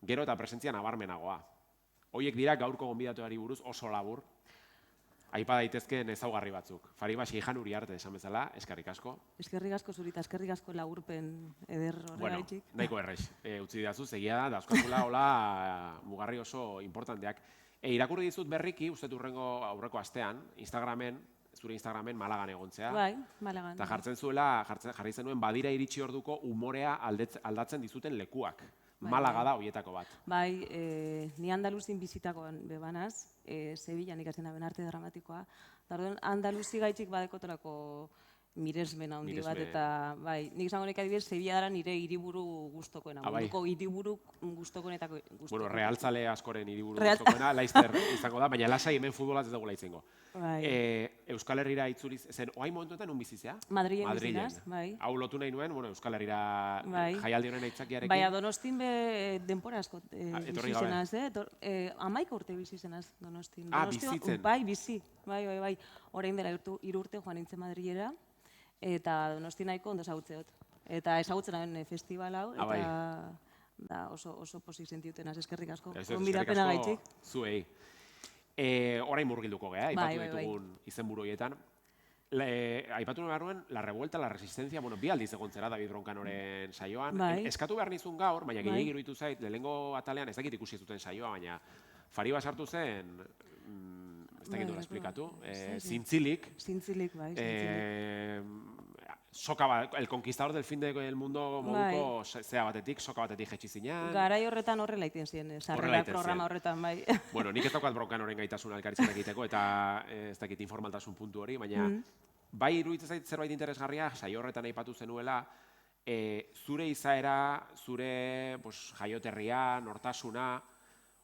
gero eta presentzia nabarmenagoa. Hoiek dira gaurko gonbidatuari buruz oso labur, aipa daitezkeen ezaugarri batzuk. Fariba Seijan Uriarte esan bezala, eskerrik asko. Eskerrik asko zurita, eskerrik asko laburpen eder horregaitxik. Bueno, nahiko errez, utzi didazu, egia da dauzkazula hola mugarri oso importanteak. Irakurri dizut berriki, uste urrengo aurreko astean, zure Instagramen Malagan egontzea. Bai, Malagan. Eta jarri zenuen badira iritsi orduko umorea aldatzen dizuten lekuak. Malaga da hoietako bat. Bai, ni Andaluzin bizitakoan bebanaz, Sevillan ikasen aben arte dramatikoa. Eta Andaluzi gaitxik badekotorako miresmena handi bat, eta bai, nik izango nek adibidez, Sevilla dara nire hiriburu gustokoena. Munduko hiriburu gustokoenetako. Bueno, realtzale askoren hiriburu gustokoena, Leicester izango da, baina lasai hemen futbolaz ez dugu laitzengo. Euskal Herrira itzuriz, zen, oain momentuetan unbizizea? Madrilen bizinaz, bai. Hau lotu nahi nuen, Euskal Herrira jaialdi honen aitzakiarekin. Baina Donostin be denpora asko bizizenaz, Amaika urte bizizenaz Donostin. Bizitzen? Bai, bizi, bai. Orain dela 3 urte joan nintzen Madrilera, eta Donosti nahiko ondo ezagutzeot. Eta ezagutzen hauen festival hau, eta oso pozik sentiutenaz, eskerrik asko. Gonbidapena gaitxik. Zuei. Orain murgilduko geha, aipatu ditugun izenburu horietan. Aipatu nahi barruen, La Revuelta, La Resistencia, bi aldiz egon zera David Broncanoren saioan. Eskatu behar nizun gaur, baina gehiagik iruditu zait, lehenengo atalean ez dakit ikusi zuten saioa, baina Fariba sartu zen, ez dakit dut esplikatu, Zintzilik. Zintzilik, bai. El Conquistador del Fin del Mundo moduko zea batetik, soka batetik jetxi zinean. Garai horretan horrela iten ziren, sarrera programa horretan, bai. Bueno, nik ez daukat Broncanoren gaitasuna elkaritzen egiteko, eta ez dakit informaltasun puntu hori, baina bai iruditzen zait zerbait interesgarria, saio horretan aipatu zenuela, zure izaera, zure jaioterria, nortasuna,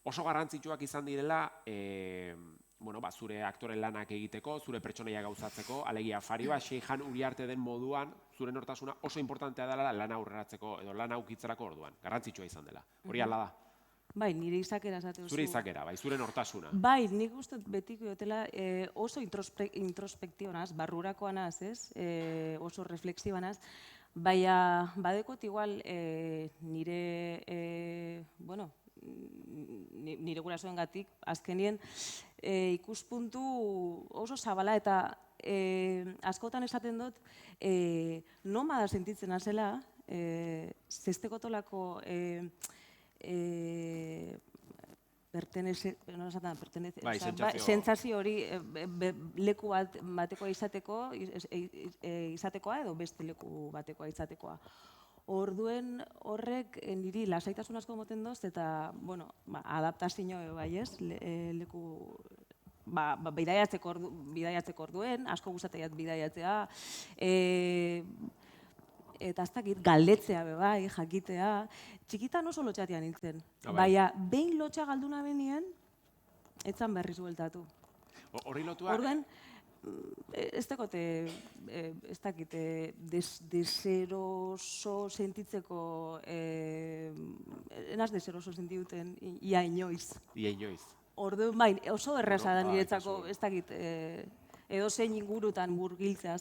oso garrantzitsuak izan direla, zure aktore lanak egiteko, zure pertsonaia gauzatzeko, alegia Fariba Seijan Uriarte den moduan, zure nortasuna oso importantea dela lana aurreratzeko edo lana aukitzerako orduan. Garrantzitsua izan dela. Hori ala da? Bai, nire izakera esate duzu. Zure izakera, bai, zure nortasuna. Bai, nik uste betiko dutela oso introspektibonaz, barrurakoanaz, ez? Oso refleksibanaz. Baina, badekot igual nire gurasoen gatik, azkenien ikuspuntu oso zabala eta askotan esaten dut nomada sentitzen azela, zestekotolako sentsazio hori leku batekoa izatekoa edo beste leku batekoa izatekoa. Orduen horrek niri lasaitasun asko moten doz eta, bueno, adaptazio bai ez, leku bidaiatzeko orduen, asko gustataiat bidaiatzea, eta ez dakit, galdetzea bai, jakitea. Txikitan oso lotxatia nintzen. Baina, behin lotxa galduna benien, etzan berriz bueltatu. Horri lotua? Orduan, ez dakote, ez dakit, deseroso sentitzeko, enaz deseroso sentituten, ia inoiz. Ia inoiz. Orduan, bai, oso erraza da niretzako, ez dakit, edo zein ingurutan murgiltzea.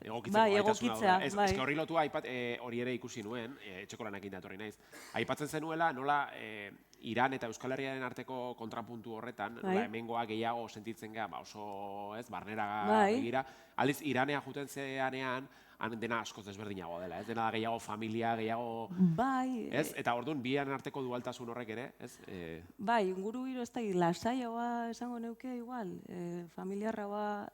Egokitzea. Ez que horri lotua, hori ere ikusi nuen, etxeko lanakin datorri naiz. Aipatzen zenuela, nola Iran eta Euskal Herriaren arteko kontrapuntu horretan, hemengoa gehiago sentitzen gara, oso barnera begira. Aldiz, Iranea juten zeanean, han dena askoz desberdinagoa dela, ez? Dena gehiago familia, gehiago... Bai. Ez? Eta orduan, bian arteko dualtasun horrek ere, ez? Bai, inguru giro ez da, lasaiagoa esango neuke igual, familiarragoa,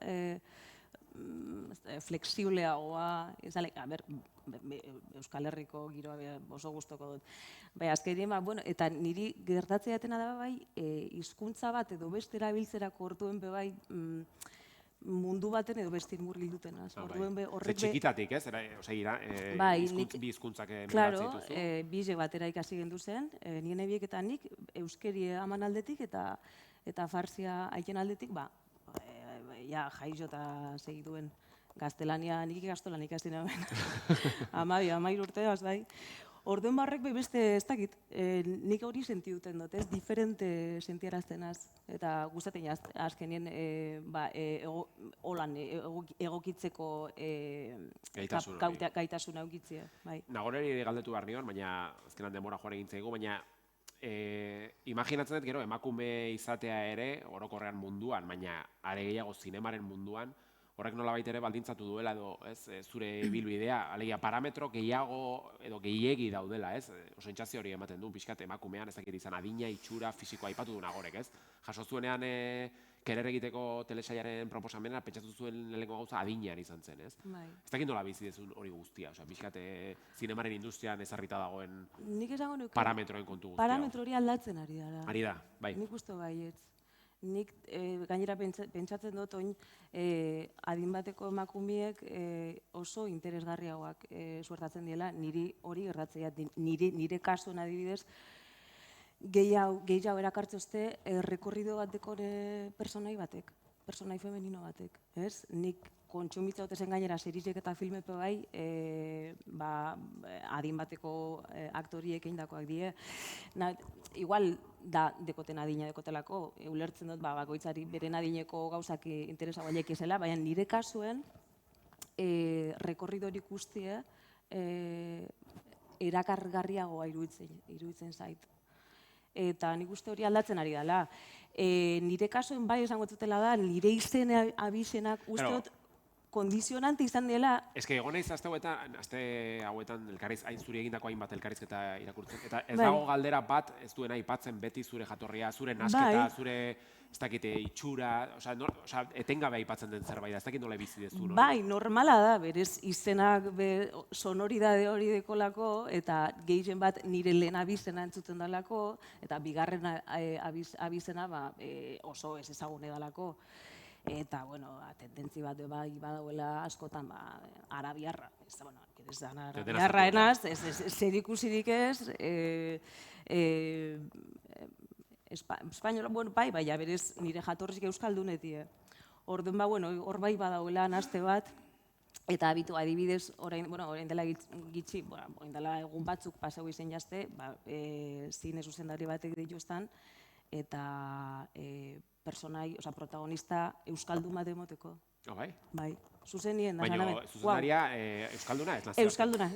flexibleagoa, ez da, Euskal Herriko giroa oso gustoko dut. Bai, azkenien, eta niri gertatzea jatena da bai, hizkuntza bat edo beste erabiltzerako orduen be bai, mundu baten edo bestin murgilduten. Ze txikitatik, ez? Bi hizkuntzak miratzen dituzu. Claro, bize batera ikasi gendu zen, nien ebiek eta nik euskeri aman aldetik eta farsia aiken aldetik, jaizo eta segituen gaztelania, nik ikastolan ikasi naben. 12 urteaz, bai. Orduen barrek beste, ez dakit, nik hori sentiduten dut, ez, diferente sentiaraztenaz, eta gustatzen azkenien holan egokitzeko gaitasuna eukitzea. Nagoreri galdetu behar nion, baina azkenan denbora joan egin zaigu, baina imaginatzen dut gero emakume izatea ere, orokorrean munduan, baina are gehiago zinemaren munduan, horrek nolabait ere baldintzatu duela edo zure ibilbidea, alegia parametro gehiago edo gehiegi daudela, ez? Sentsazio hori ematen du, pixkat emakumean, ez dakit izan adina, itxura, fisikoa aipatu du Nagorek, ez? Jaso zuenean Kerer egiteko telesaiaren proposamena, pentsatu zuen lehenengo gauza adinean izan zen, ez? Ez dakit nola bizi dezun hori guztia, pixkat zinemaren industrian ezarrita dagoen parametroen kontu guztia. Parametro hori aldatzen ari da. Ari da, bai. Nik uste baietz. Nik gainera pentsatzen dut oin adin bateko emakumeek oso interesgarriagoak suertatzen diela, niri hori gertatzea, nire kasuan adibidez, gehiago erakartzozte rekorrido bateko personai batek, personai femenino batek, ez? Nik kontsumitza otezen gainera serizek eta filmepe bai, adin bateko aktoriek eindakoak die. Igual da dekoten adina dekotelako, ulertzen dut bakoitzari beren adineko gauzak interesago aliek izela, baina nire kasuen rekorridorik guztie erakargarriagoa iruditzen zait. Eta nik uste hori aldatzen ari dela. Nire kasuen bai esango zutela da, nire izen abizenak uste dut kondizionante izan dela... Ez que egon naiz aste hauetan hain zuri egindako hainbat elkarrizketa irakurtzen. Eta ez dago galdera bat ez duena aipatzen beti zure jatorria, zure nasketa, zure ez dakite itxura, etengabe aipatzen den zerbait da, ez dakit nola bizi dezu. Bai, normala da, berez izenak sonoridade hori dekolako, eta gehien bat nire lehen abizena entzuten dalako, eta bigarren abizena oso ez ezagune dalako. Eta, tendentzi bat bai badauela askotan arabiarra. Ez da arabiarra enaz, zer ikusirik ez, espainola, bai, berez nire jatorrik euskaldunetie. Orduan, hor bai badauela naste bat, eta abitu adibidez, orain dela gitxi, orain dela egun batzuk paseu izen jazte, zine zuzendari batek dituztan, eta personai, protagonista euskaldun bat emoteko. Bai? Bai, zuzenien da. Baina zuzendaria euskalduna ez nazioartekoa? Euskalduna,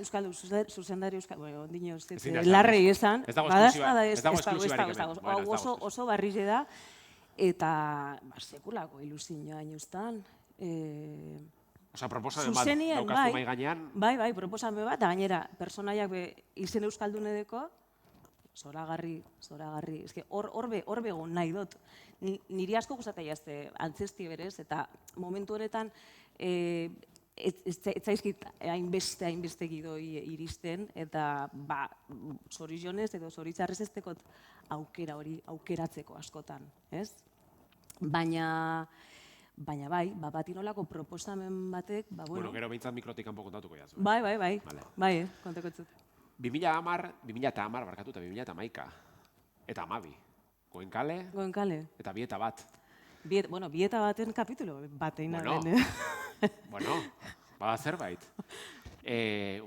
zuzendari euskalduna, ondino larrei esan. Ez dago esklusibarik hemen. Oso barrile da, eta sekulako ilusioa inuztan. Osa, proposamen bat zuzenien, daukazu mai gainean. Bai, proposamen bat, da gainera, personaiak izen euskaldun edeko, zoragarri, eske hor begon nahi dut. Niri asko gustatzen jazte antzesti berez, eta momentu honetan ez zaizkit hainbeste gidoi iristen, eta zorizionez edo zoritzarrez ez tekot aukera hori aukeratzeko askotan, ez? Baina bai, bati nolako proposamen batek, Bueno, gero behintzat mikrotik kanpo kontatuko jazu. Bai, kontako zut. 2010 barkatu eta 2011. Eta 12. Goenkale eta Bieta bat. Bieta baten kapitulo batein Bueno, bada zerbait.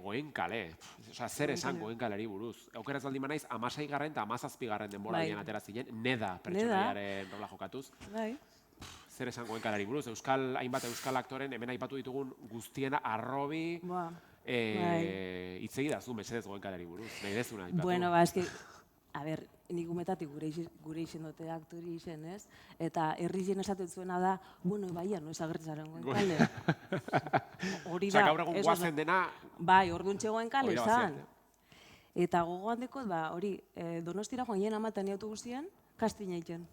Goenkale. Osa, zer esan Goenkaleri buruz. Aukeraz baldin manaiz, 16. eta 17. denboraldian atera ziren, Neda pertsonaiaren rola jokatuz. Bai. Zer esan Goenkaleri buruz. Hainbat euskal aktoren, hemen aipatu ditugun guztiena arrobi, hitzegi dazu, mesedez Goenkaleri buruz. Nahi dezuna aipatu. Bueno, eski, nik umetatik gure izen dute aktori izen, ez? Eta herri jen esaten zuena da, bueno, baia, no ezagertzaren Goenkale. Hori da. Osa, gaur egun guazen dena... Bai, orduntxe Goenkale izan. Eta gogoan dekot, hori, Donostira joan jen amaten jautu guztien, kastina egiten.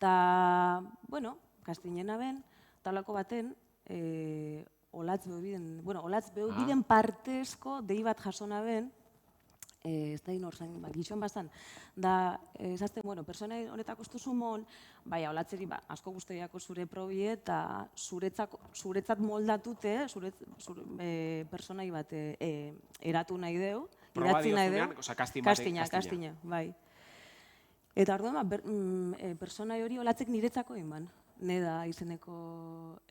Eta, bueno, kastinena ben, talako baten, olatz beubiden partezko dei bat jasona ben, ez da inor zain, gizon bazan, da, ezazten, persona honetako ustu sumon, bai, olatzeri, asko guztiako zure probi eta zuretzat moldatute, personai bat eratu nahi deu, idatzi nahi deu, kastina, bai. Eta orduan, personai hori olatzek niretzako eman. Neda izeneko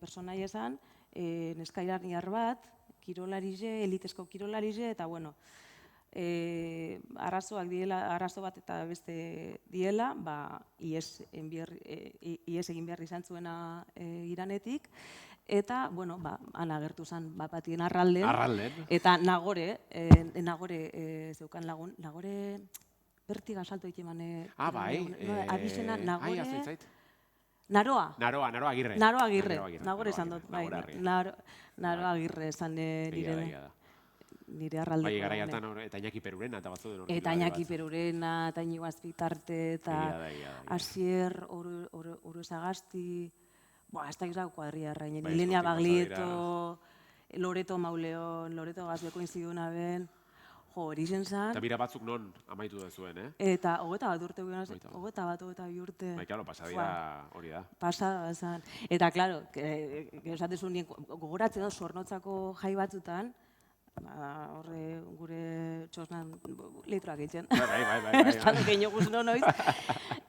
personai esan, neskairarniar bat, kirolarize, elitezko kirolarize, eta bueno, arazo bat eta beste diela, ies egin behar izan zuena iranetik, eta, bueno, han agertu zen batien arralden, eta Nagore zeukan lagun, Nagore bertiga salto ikemane... bai, abizena Nagore... Naroa Agirre. Nagore esan dut, bai. Naroa Agirre esan nire arraldeko. Bai, gara hartan eta Iñaki Perurena eta batzu den. Eta Iñaki Perurena, eta Iñigo Azpitarte, eta Asier Orozagasti, ez da gizau kuadria errainen, Ilenia Baglieto, Loreto Mauleon, Loreto Gazbeko inziduna ben, hori zen zan. Eta bira batzuk non amaitu da zuen, eh? Eta 21 urte, 22 urte. Bai, klaro, pasadira hori da. Pasada zan. Eta, klaro, esatezu nien, gogoratzen da, Zornotzako jai batzutan, horre gure txosnan litroak egiten. Bai. Estan gehiago guzno noiz.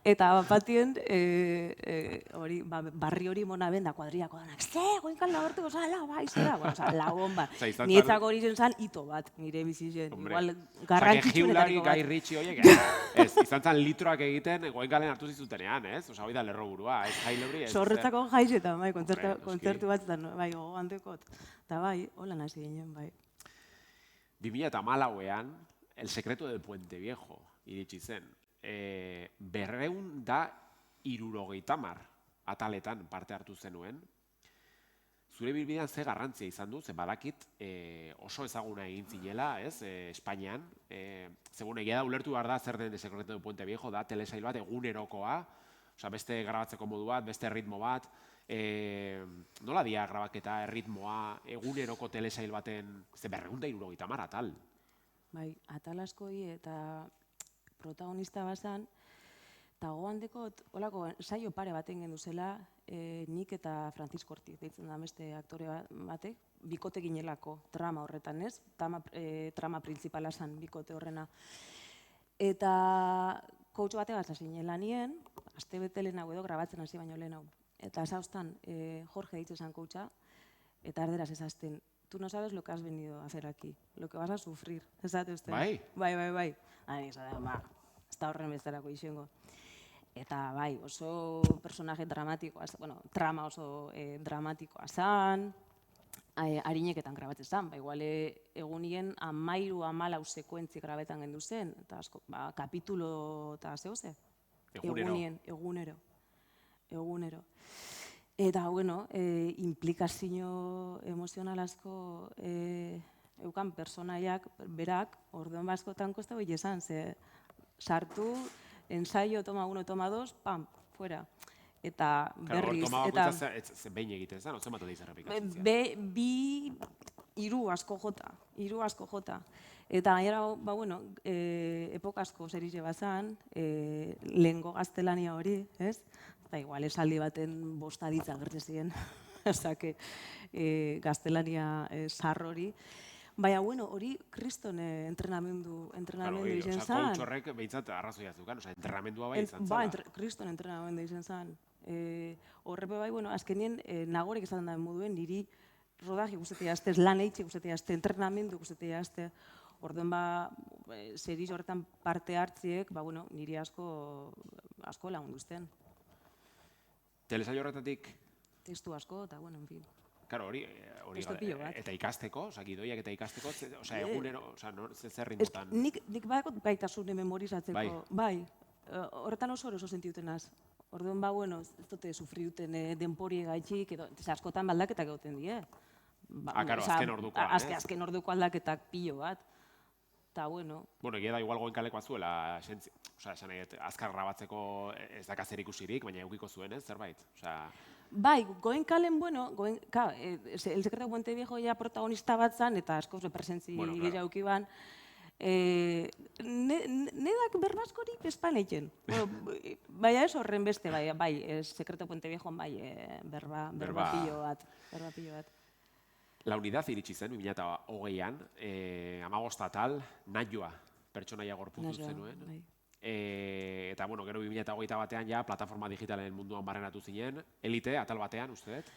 Eta batien, barri hori mona ben da kuadriako danak, Goenkal lagortuko zala, bai, zera, lagon bat. Nietzako hori zen hito bat, nire bizitzen. Igual, garrantzitsunetariko bat. Gai ritxi horiek, ez, izan zen litroak egiten Goenkalen hartu zizutenean, ez? Osa, hori da lerro burua, ez jai lebri, ez. Zorretzako jaizetan, bai, kontzertu batzutan, bai, gogoan dekot. Eta bai, hola nazi ginen, bai. 2014ean, El secreto del Puente Viejo iritsi zen. 270 ataletan parte hartu zenuen. Zure bilbidean ze garrantzia izan du, ze badakit oso ezaguna egin zinela, ez, Espainian. Zegoen egia da ulertu behar da zer den El secreto del Puente Viejo, da telesail bat egunerokoa, osea, beste grabatzeko modu bat, beste ritmo bat. Nola dia grabaketa, ritmoa, eguneroko telesail baten, ze 270 atal. Bai, atal askoi eta protagonista bazan, eta gogoan dekot, holako, saio pare baten gendu zela, nik eta Francisco Ortiz, deitzen da beste aktore batek, bikote ginelako trama horretan, ez? Trama principala zan bikote horrena. Eta coach batek hasi lanien, aste bete lehenago edo grabatzen hasi baino lehenago. Eta zauztan, Jorge ditzen zan coacha, eta erderaz ezazten, tú no sabes lo que has venido a hacer aquí, lo que vas a sufrir, ezate uste. Bai? Bai. Ani, ez da horren bezalako izango. Eta bai, oso personaje dramatikoa, trama oso dramatikoa zan, harineketan grabatzen zan, igual egunien 13-14 sekuentzi grabetan gendu zen, eta asko, kapitulo eta zehose? Egunero. Eta, bueno, implikazio emozional asko eukan personaiak berak, orduan askotan kosta hori esan, ze sartu, ensaio, toma 1, toma 2, pam, fuera. Eta berriz, Toma eta bakoitza behin egiten zen, zen bat aldiz errepikatzen zian. bi, hiru asko jota. Eta gainera, bueno, epoka asko serie bazan, lehengo gaztelania hori, ez? Eta igual esaldi baten bostaditza gertzen ziren, osake, gaztelania zar hori. Baina, bueno, hori kriston entrenamendu izan zen. Coach horrek behintzat arrazoia zukan, entrenamendua bai izan zela. Kriston entrenamendu izan zen. Horrepe bai, bueno, azkenien nagorek esaten da moduen, niri rodaje guztetia azte, lan eitxe guztetia azte, entrenamendu guztetia azte. Orduan seriz horretan parte hartziek, bueno, niri asko lagunduzten. Telesaio horretatik? Testu asko, eta, bueno, en fin. Karo, hori eta ikasteko, gidoiak eta ikasteko, egunero, zer rindutan? Nik badakot baitasune memorizatzeko, bai, horretan oso sentiutenaz. Orduan, bueno, ez dute sufri duten denpori gaitxik, edo, askotan baldaketak egoten die. Karo, azken ordukoa, ez? Azken orduko aldaketak pilo bat. Eta, bueno. Bueno, egia da, igual goenkalekoa zuela, esan nahi, azkar grabatzeko ez dakazer ikusirik, baina eukiko zuen, ez, zerbait? Bai, goenkalen, bueno, El Secreto de Puente Viejo ja protagonista bat zan, eta askoz presentzi gehiago ban. Nedak berbaskori pespan eiken. Baina ez horren beste, bai, El Secreto de Puente Viejo, bai, berba pilo bat. La Unidad iritsi zen, 2008an, 15 atal, Naioa pertsonaia gorputzu zenuen. Eta, bueno, gero 2008 batean ja, plataforma digitalen munduan barrenatu zinen, Elite, atal batean, uste dut.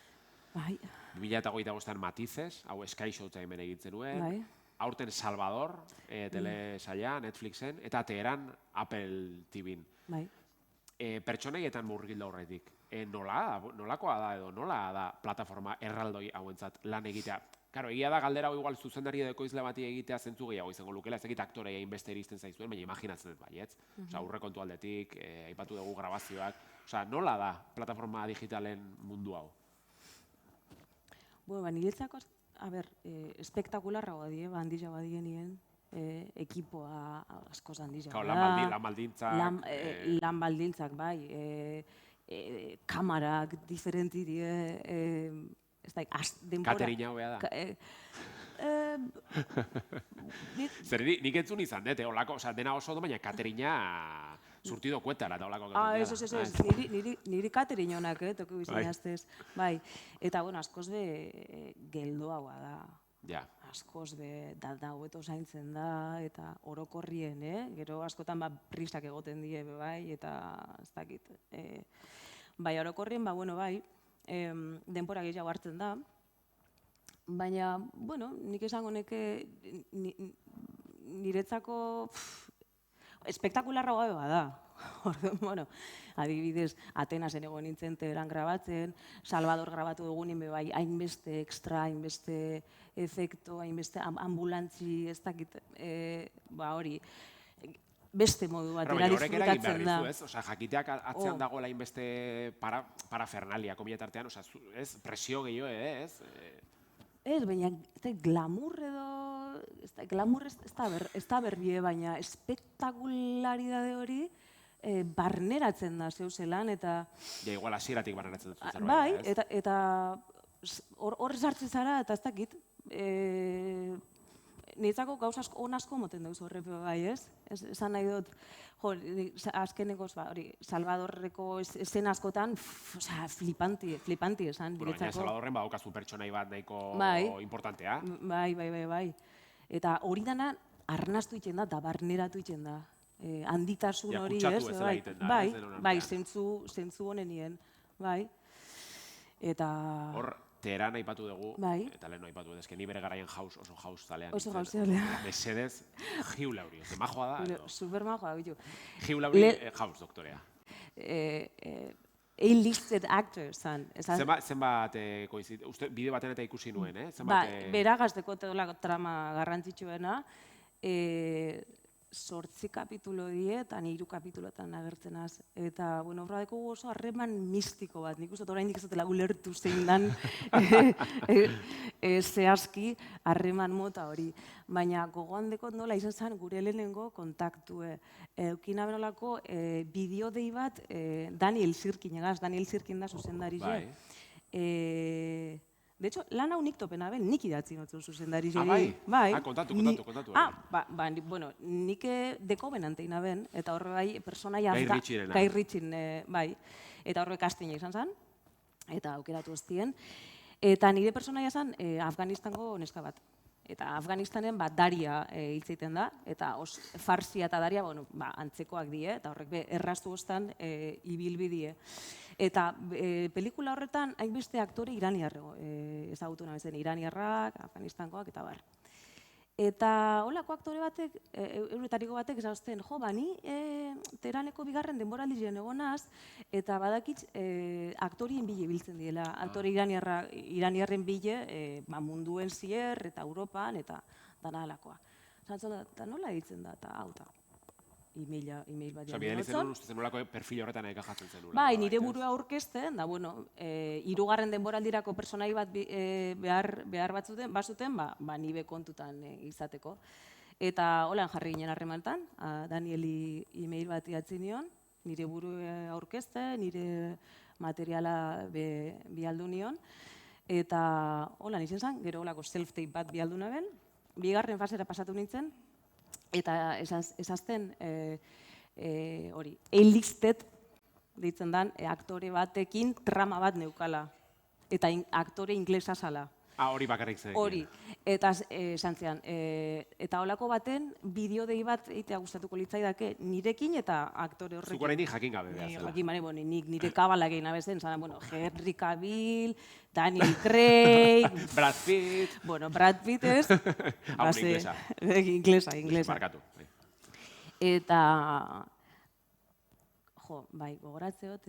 Bai. 2008an Matices, hau Sky Showtime egin zenuen. Bai. Aurten Salvador, telesaia, Netflixen, eta Teheran, Apple TVn. Bai. Pertsonaietan murgilda horretik. Nolakoa da edo nola da plataforma erraldoi hauentzat lan egitea? Karo, egia da galdera igual zuzendari edo ekoizle bati egitea zentzu gehiago izango lukela, ez egit aktorea hainbeste iristen zaizuen, baina imaginatzen dut bai, ez? Aurrekontu aldetik, aipatu dugu grabazioak, nola da plataforma digitalen mundu hau? Bueno, niretzako, espektakularra badie, handiza badienien, ekipoa askoz handiza. Lan baldintzak. Lan baldintzak, bai. Kamarak diferenti die, denbora. Katerina hobea da. Zer, nik entzun izan dut, dena oso ondo, baina Katerina surtido kuetara eta olako. Ez, niri Katerina honak, toki bizin aztez. Bai, eta, bueno, askoz be geldoagoa da. Ja. Askoz be, da hobeto zaintzen da, eta orokorrien, gero askotan prisak egoten die, bai, eta ez dakit. Bai, orokorrien, bueno, bai, denbora gehiago hartzen da, baina, bueno, nik esango neke niretzako espektakularra gabe bada. Bueno, adibidez, Atenasen egon nintzen Teheran grabatzen, Salvador grabatu dugunin bai, hainbeste extra, hainbeste efekto, hainbeste ambulantzi, ez dakit, hori, beste modu batera disfrutatzen da. Jakiteak atzean dagoela hainbeste parafernalia, komietartean, presio gehiago, ez? Ez, baina glamour edo, glamour ez da berrie, baina espektakularidade hori barneratzen da zeuzelan, eta... Ja, igual hasieratik barneratzen dut zerbait. Bai, eta horrez hartzen zara, eta ez dakit, niretzako gauz asko moten dauz horrepe bai, ez? Esan nahi dut, azkenekoz, Salvadorreko esen askotan, flipanti esan, niretzako. Baina Salvadorren badaukazu pertsonai bat nahiko importantea. Bai. Eta hori dana arnastu iten da, eta barneratu iten da. Handitasun hori, ez? Bai, zentzu honenien, bai. Eta... Hor, Teheran aipatu dugu, eta lehen aipatu dut, ni bere garaian oso jauz zalean. Oso jauz zalean. Mesedez, Hugh Laurie, majoa da? Super majoa, bitu. Hugh Laurie, jauz doktorea. A-listed actor, zan. Zenbat, bideo baten eta ikusi nuen, Beragazteko trama garrantzitsuena, 8 kapitulo die, eta 3 kapitulotan agertzen az. Eta, bueno, horra dekogu oso harreman mistiko bat. Nik uste oraindik ez dutela ulertu zein dan zehazki harreman mota hori. Baina gogoan dekot nola izan zen gure lehenengo kontaktue. Eukina benolako bideo dei bat Daniel Zirkin egaz. Daniel Zirkin da zuzendari De hecho, lan hau nik topena ben, nik idatzi notzun zuzendari bai? Bai. Kontatu. Bueno, nik deko benanteina ben, eta horre bai, personaia... Gai Ritxin, bai. Eta horre kastina izan zen, eta aukeratu hostien. Eta nire personaia zen Afganistango neska bat. Eta Afganistanen Daria hitzeiten da, eta Farsia eta Daria antzekoak die, eta horrek erraztu hostan ibilbidie. Eta pelikula horretan hainbeste aktore iraniarrego ezagutu nabezen, iraniarrak, Afganistankoak eta bar. Eta holako aktore batek, euretariko batek esazten, ni Teheraneko bigarren denboraldiren egonaz, eta badakitz aktorien bile biltzen diela. Aktore iraniarren bile munduen zier eta Europan eta dana alakoa. Zantzon da, eta nola ditzen da, eta hau da. E-mail bat dian. Bidali zenun uste zenulako perfil horretan ekajatzen zenula. Bai, nire burua aurkezten, da, hirugarren denboraldirako personai bat behar bazuten, nibe kontutan izateko. Eta holan jarri ginen harremantan, Danieli e-mail bat idatzi nion, nire burua aurkezten, nire materiala bialdu nion, eta holan izan zen, gero holako self-tape bat bialdu naben, bigarren fasera pasatu nintzen, eta esazten hori, enlisted ditzen dan aktore batekin trama bat neukala. Eta aktore inglesa zala. Hori bakarrik zen. Hori. Eta esan zean, eta holako baten bideo dei bat eitea gustatuko litzaidake nirekin eta aktore horrekin. Zuk oraindik jakin gabe behar zela. Jakin bane, nik nire kabala egin abezen, zan, Henry Cavill, Daniel Craig... Brad Pitt... Brad Pitt ez... Hau inglesa. Inglesa. Markatu. Eta... gogoratzeot...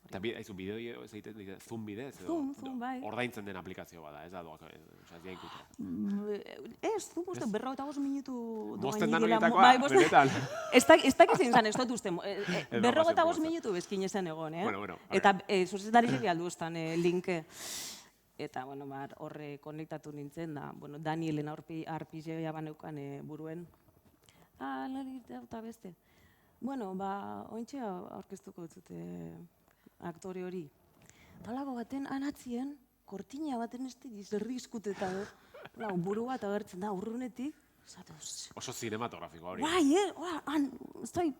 Eta bideo egiten dira, Zoom bidez? Zoom, bai. Ordaintzen den aplikazio bada, ez da doak, ez diainkutra. Ez, Zoom uste 45 minutu... Bosten dan horietakoa, benetan. Ez dakitzen zan, ez dut uste, 45 minutu bezkin ezen egon, Eta zuzendari zegi aldu ustan linke. Eta, horre konektatu nintzen da, Danielen arpizia baneukan buruen. Eta beste. Ointxe aurkeztuko dut aktore hori. Talago baten anatzien, kortina baten ez diz errizkut eta buru bat agertzen da urrunetik. Oso cinematografiko hori. Bai, estoy...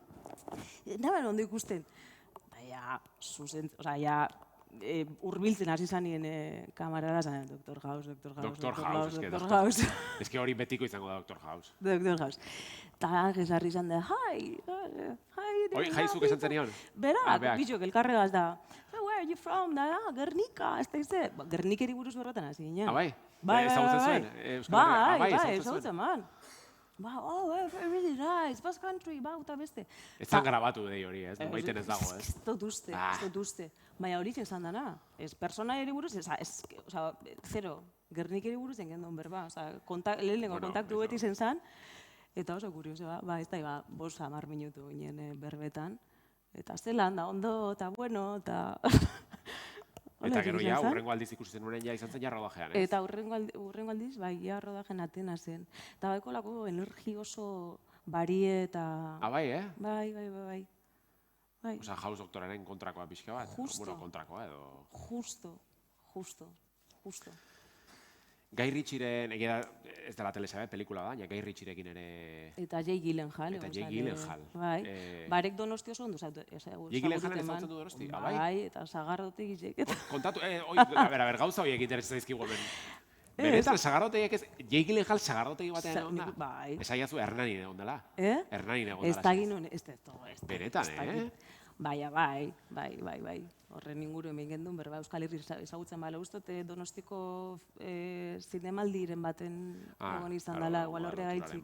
Naben ondo ikusten. Urbiltzen hasi zanien kamarara zan, Dr. House. Ez que hori betiko izango da Dr. House. Dr. House. Eta gesarri izan da, hi. Hoi, jaizuk esan zenion? Berak, bitxok, elkarregaz da. Where are you from? Gernika, ez da izte. Gernikeri buruz berrotan hasi ginen. Bai? Ezagutzen zuen? Bai, ezagutzen man. Really nice, Basque Country, eta beste. Ez zan grabatu dei hori, ez? Baiten ez dago, ez? Ez dut uste. Baina hori izan dana. Ez persona eri buruz, zero. Gernikeri buruz engen duen berba. Lehenengo kontaktu beti zen zan. Eta oso kurioso, ez da, 5-10 minutu ginen berbetan. Eta zelan da, ondo, eta bueno, eta... Eta gero ja, urrengo aldiz ikusi zen uren ja izan zen ja rodajean, ez? Eta urrengo aldiz, ja rodajean Atena zen. Eta baiko lako energi oso barie eta... Bai, Bai. Osa, House doktoraren kontrakoa pixka bat? Justo. Kontrakoa edo... Justo. Guy Ritchiearen, egia ez dela telesabe, pelikula da, Guy Ritchierekin ere... Eta Jake Gyllenhaal. Eta Jake Gyllenhaal. Bai, barek Donosti oso ondo zautu. Jake Gyllenhaalen ezautzen du Donosti? Bai, eta sagardotik izek. Kontatu, gauza horiek interesatzen zaizkigu hemen. Benetan, sagardotegiak ez, Jake Gyllenhaal sagardotegik batean egon da? Bai. Esaiazu, Hernanin egon dela. Hernanin egon dela. Ez da ginen, ez da. Benetan, Bai. Horren inguru hemen gendun, berba Euskal Herri ezagutzen bala ustot, Donostiko zinemaldiren baten egon izan dela, igual horre gaitzik.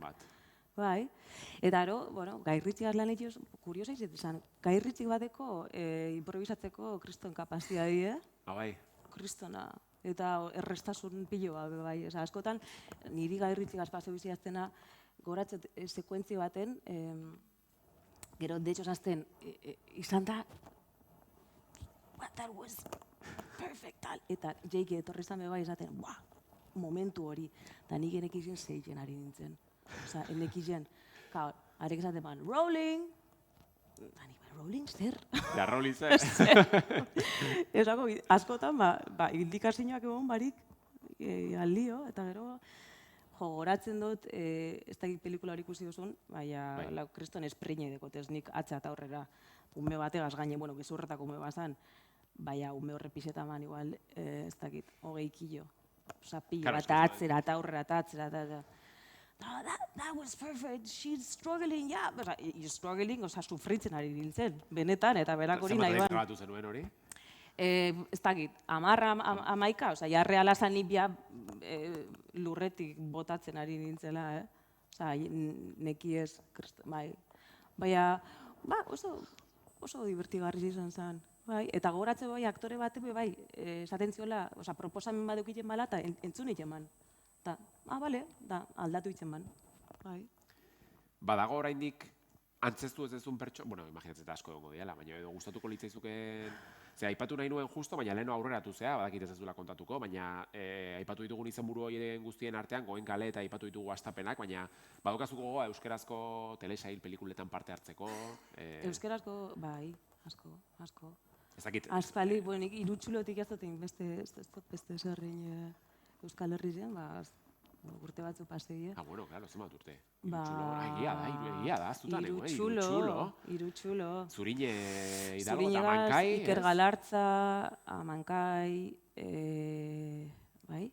Bai, eta Guy Ritchie lan egin, kuriosa izan, Guy Ritchie bateko improvisatzeko kriston kapazia die. Bai. Kristona, eta errestasun piloa, bai. Askotan, niri Guy Ritchie gazpazio biziaztena, goratzet sekuentzio baten, gero, de hecho, zazten, izan da, what that was perfect, tal. Eta Jake etorri izan beba izaten, momentu hori, eta nik enekizen zeitzen ari nintzen. Osa, enekizen, arek esaten ban, rolling, eta nik, rolling zer? Ja, rolling zer. Esako, askotan, indikazioak egon barik, aldio, eta gero, goratzen dut, ez da pelikula hori ikusi duzun, baina lau kriston espreine dekotez nik atza eta aurrera, ume bategaz gaine, bueno, gezurretako ume bazan, baina ume horre pixetaman igual, ez dakit, 20 kilo. Osa, pilo bat atzera eta aurrera eta atzera eta... That was perfect, she's struggling, yeah. You're struggling, osa, sufritzen ari nintzen, benetan, eta berak hori nahi ban. Zenbat grabatu zenuen hori? Ez dakit, 10, 11, oza, ja reala zanipia lurretik botatzen ari nintzela, Oza, neki ez, bai. Baina, oso divertigarri izan zen. Bai, eta gogoratze bai, aktore bat bai, esaten ziola, oza, proposamen bat eukiten bala, eta entzun egiten ban. Eta, bale, aldatu egiten ban. Bai. Badago oraindik antzestu ez ezun pertso, bueno, imaginatzen asko egongo diala, baina edo gustatuko litzaizuken, aipatu nahi nuen justo, baina leheno aurreratu zea, badakit ez duela kontatuko, baina aipatu ditugun izenburu horien guztien artean, Goen kale eta aipatu ditugu astapenak, baina badukazuko gogoa euskerazko telesail pelikuletan parte hartzeko? Euskerazko, bai, asko. Ez dakit. Aspali, bueno, irutxulotik ez dut beste zerrein Euskal Herrizen, urte batzu pasei. Bueno, claro, zenbat urte. Egia da, aztutan ego, Irutxulo. Zurine Hidalgo eta Amankai. Iker Galartza, Amankai, bai?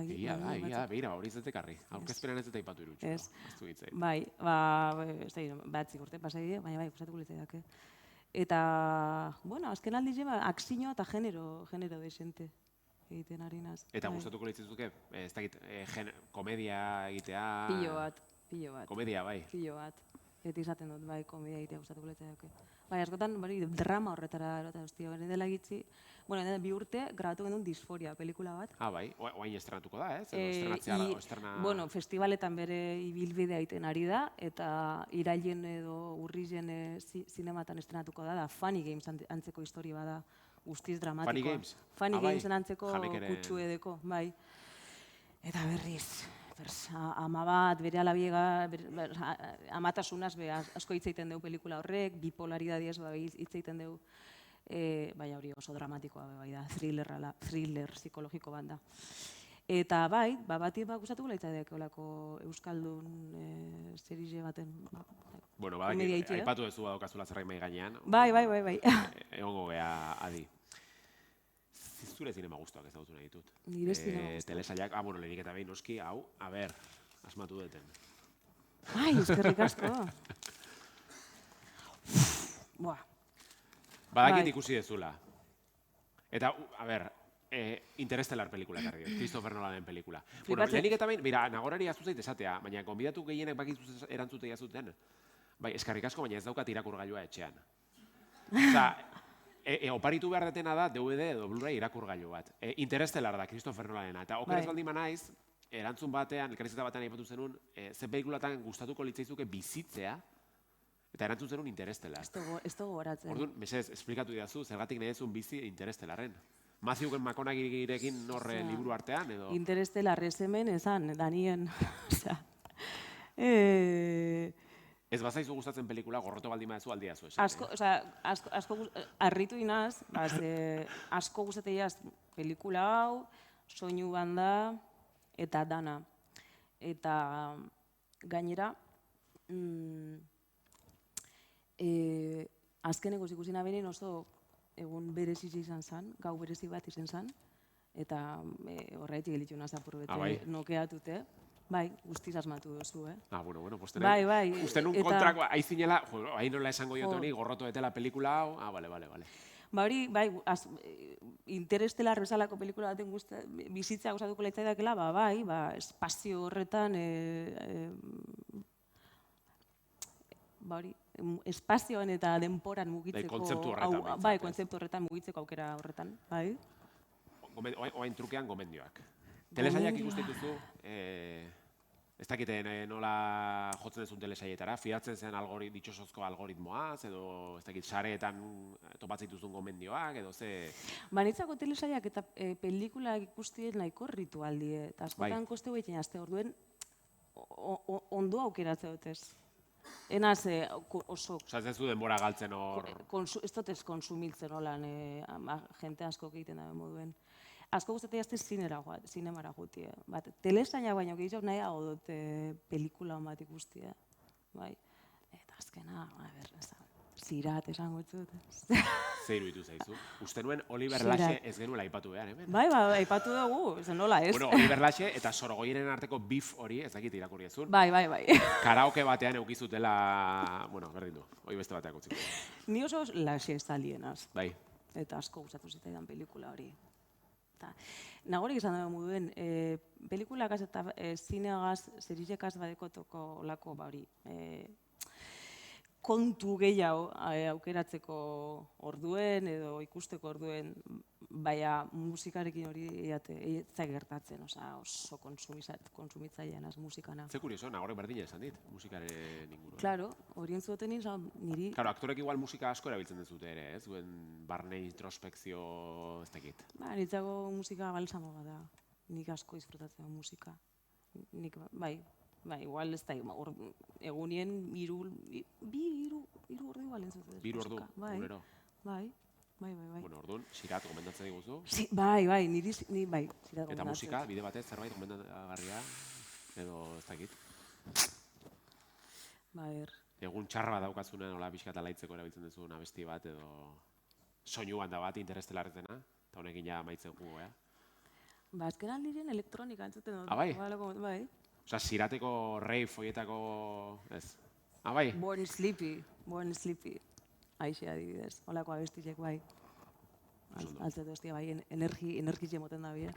Egia da, behira, hori zetekarri. Aurkezpenan ez eta ipatu Irutxulo. Bai, batzik urte pasei, baina bai, gustatuko litzaidak. Eta, bueno, azken aldiz, akzioa eta genero desente egiten ari naz. Eta gustatuko litzaizuke, ez dakit, komedia egitea... Pilo bat. Komedia, bai. Pilo bat. Eta izaten dut, bai, komedia egitea gustatuko litzaizuke. Bai, askotan, drama horretara erota, hostia, bene dela egitzi. Bueno, 2 urte, grabatu genuen Disforia, pelikula bat. Bai, oain estrenatuko da, ez? Bueno, festivaletan bere ibilbidea egiten ari da, eta irailen edo urrizen zinematan estrenatuko da, Funny Games antzeko historia bada. Guztiz dramatikoa. Funny Games? Funny Gamesen antzeko kutsu edeko, bai. Eta berriz, ama bat, bere alabiega, amatasunaz asko hitz egiten dugu pelikula horrek, bipolaridadiaz hitz egiten dugu, baina hori oso dramatikoa bai da, thriller psikologiko bat da. Eta bai, bati gustatuko litzaidak olako euskaldun serie baten. Bueno, aipatu duzu badokazula zerbait mahai gainean. Bai. Egongo gea adi. Zure zinema gustuak ez dautu nahi ditut. Nire zinema gustuak. Telesailak, bueno, lehenik eta behin noski, hau, asmatu duten. Ai, eskerrik asko. Badakit ikusi dezula. Eta, Interestelar pelikula ekarri, Christopher Nolanen pelikula. Bueno, lehenik eta behin, mira, nagorari azuzait esatea, baina konbidatu gehienek bakizuz erantzute jazuten. Bai, eskarrik asko, baina ez daukat irakurgailua etxean. Osa, oparitu behar detena da DVD edo Blu-ray irakurgailu bat. Interestelar da, Christopher Nolanena. Eta okeraz baldin manaiz, erantzun batean, elkarrizketa batean aipatu zenun, ze pelikulatan gustatuko litzaizuke bizitzea, eta erantzun zenun Interestelar. Ez dugu horatzen. Orduan, mesez, esplikatu didazu, zergatik nahi ezun bizi Interestelarren. Matthew McConaugheyrekin horre liburu artean, edo? Interestelar ez hemen, ezan, danien. Ez bazaizu gustatzen pelikula, gorroto baldin badezu aldiazu. Asko harritu inaz, asko gustateiaz pelikula hau, soinu banda eta dana. Eta gainera, azkeneko ikusina behin oso egun berezi izan zen, gau berezi bat izan zen, eta horretik gelitzu nazapur bete nokeatute. Bai, guztiz asmatu duzu, Bueno, pues bai. Uste nun kontrako, aizinela, hain nola esango jotoni, gorroto betela pelikula hau, bale. Ba hori, bai, Interestelar bezalako pelikula baten bizitza gustatuko litzaidakela, bai, espazio horretan, hori, espazioan eta denporan mugitzeko... Kontzeptu horretan. Bai, kontzeptu horretan mugitzeko aukera horretan, bai. Oain trukean gomendioak. Telesailak ikusten duzu, ez dakiten nola jotzen dezun telesaietara, fidatzen zen ditxosozko algoritmoaz, edo ez dakit sareetan topatzen dituzun gomendioak, edo ze... Nitzako telesaiak eta pelikulak ikustien nahiko ritualdie, eta askotan koste egiten azte orduen ondo aukeratzea dutez. Enaz oso... Osa, ez zu denbora galtzen hor... Ez dut ez konsumiltzen holan, jente asko egiten da moduen. Asko gustatzen jazte zinemara jutie. Telesainak baino gehiago nahi hau dut pelikula hon bat ikustia. Eta azkena, zirat esango dut. Ze iruditu zaizu? Uste nuen Oliver Laxe ez genuela aipatu behar, hemen? Bai, aipatu dugu, ez nola ez. Bueno, Oliver Laxe eta Sorgoiren arteko beef hori, ez dakit irakurri ezun. Bai. Karaoke batean eukizutela, bueno, berdin du, hori beste bateak utziko. Ni oso Laxe estalienaz. Bai. Eta asko gustatu zitzaidan pelikula hori. Nagorik izan dugu moduen, pelikulakaz eta zineagaz, zerizekaz badekotoko olako hori. Kontu gehiago aukeratzeko orduen edo ikusteko orduen, baina musikarekin hori ez gertatzen, oso kontsumitzailean az musikana. Ze kurioso, nagorek berdina esan dit, musikaren inguruan. Claro, hori entzuoten niri... Claro, aktorek igual musika asko erabiltzen dezute ere, ez? Zuen barne introspekzio ez dakit. Nitzako musika balsamo bada, nik asko disfrutatzen musika. Nik, igual ez da, egunien hiru ordu igual entzuten. 2 ordu, egunero. Bai. Bueno, orduan, Sirat gomendatzen diguzu. Bai, niri Sirat gomendatzen. Eta musika, bide batez, zerbait gomendagarria, edo ez dakit. Egun txarra daukazunen, hola pixka talaitzeko erabiltzen duzun abesti bat, edo soinu banda bat, interestelarretena, eta honekin ja maitzen jugo, Azken aldiren elektronika entzuten dut. Bai? Osa, Sirateko rave hoietako, ez? Bai? Born Sleepy. Aixe adibidez, holako abestilek bai. Altzetu hostia bai, energize moten da bie.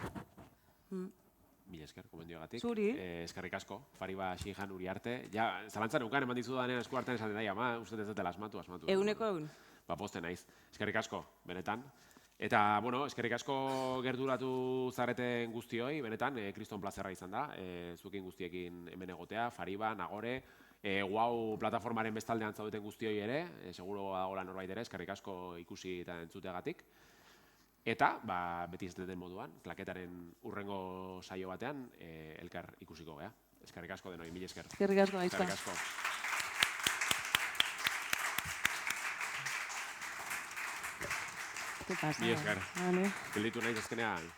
Mila esker, komendioagatik. Zuri. Eskerrik asko, Fariba Xijan Uriarte. Ja, zalantzan euken eman dizudanean esku artean esan dena, ama, uste ez dutela asmatu. Eguneko egun. Poste naiz. Eskerrik asko, benetan. Eta, bueno, eskerrik asko gerturatu zareten guztioi, benetan, kriston plazerra izan da, zuekin guztiekin hemen egotea, Fariba, Nagore, Wow plataformaren bestaldean zaudeten guztioi ere, seguro dagoela norbait ere, eskerrik asko ikusi eta entzuteagatik. Eta, beti ez den moduan, klaketaren urrengo saio batean, elkar ikusiko gea. Eskerrik asko denoi, mila esker. Eskerrik asko, aizta. Eskerrik asko. ¿Qué pasa? Mila esker. Vale. Gelditu nahiz azkenean.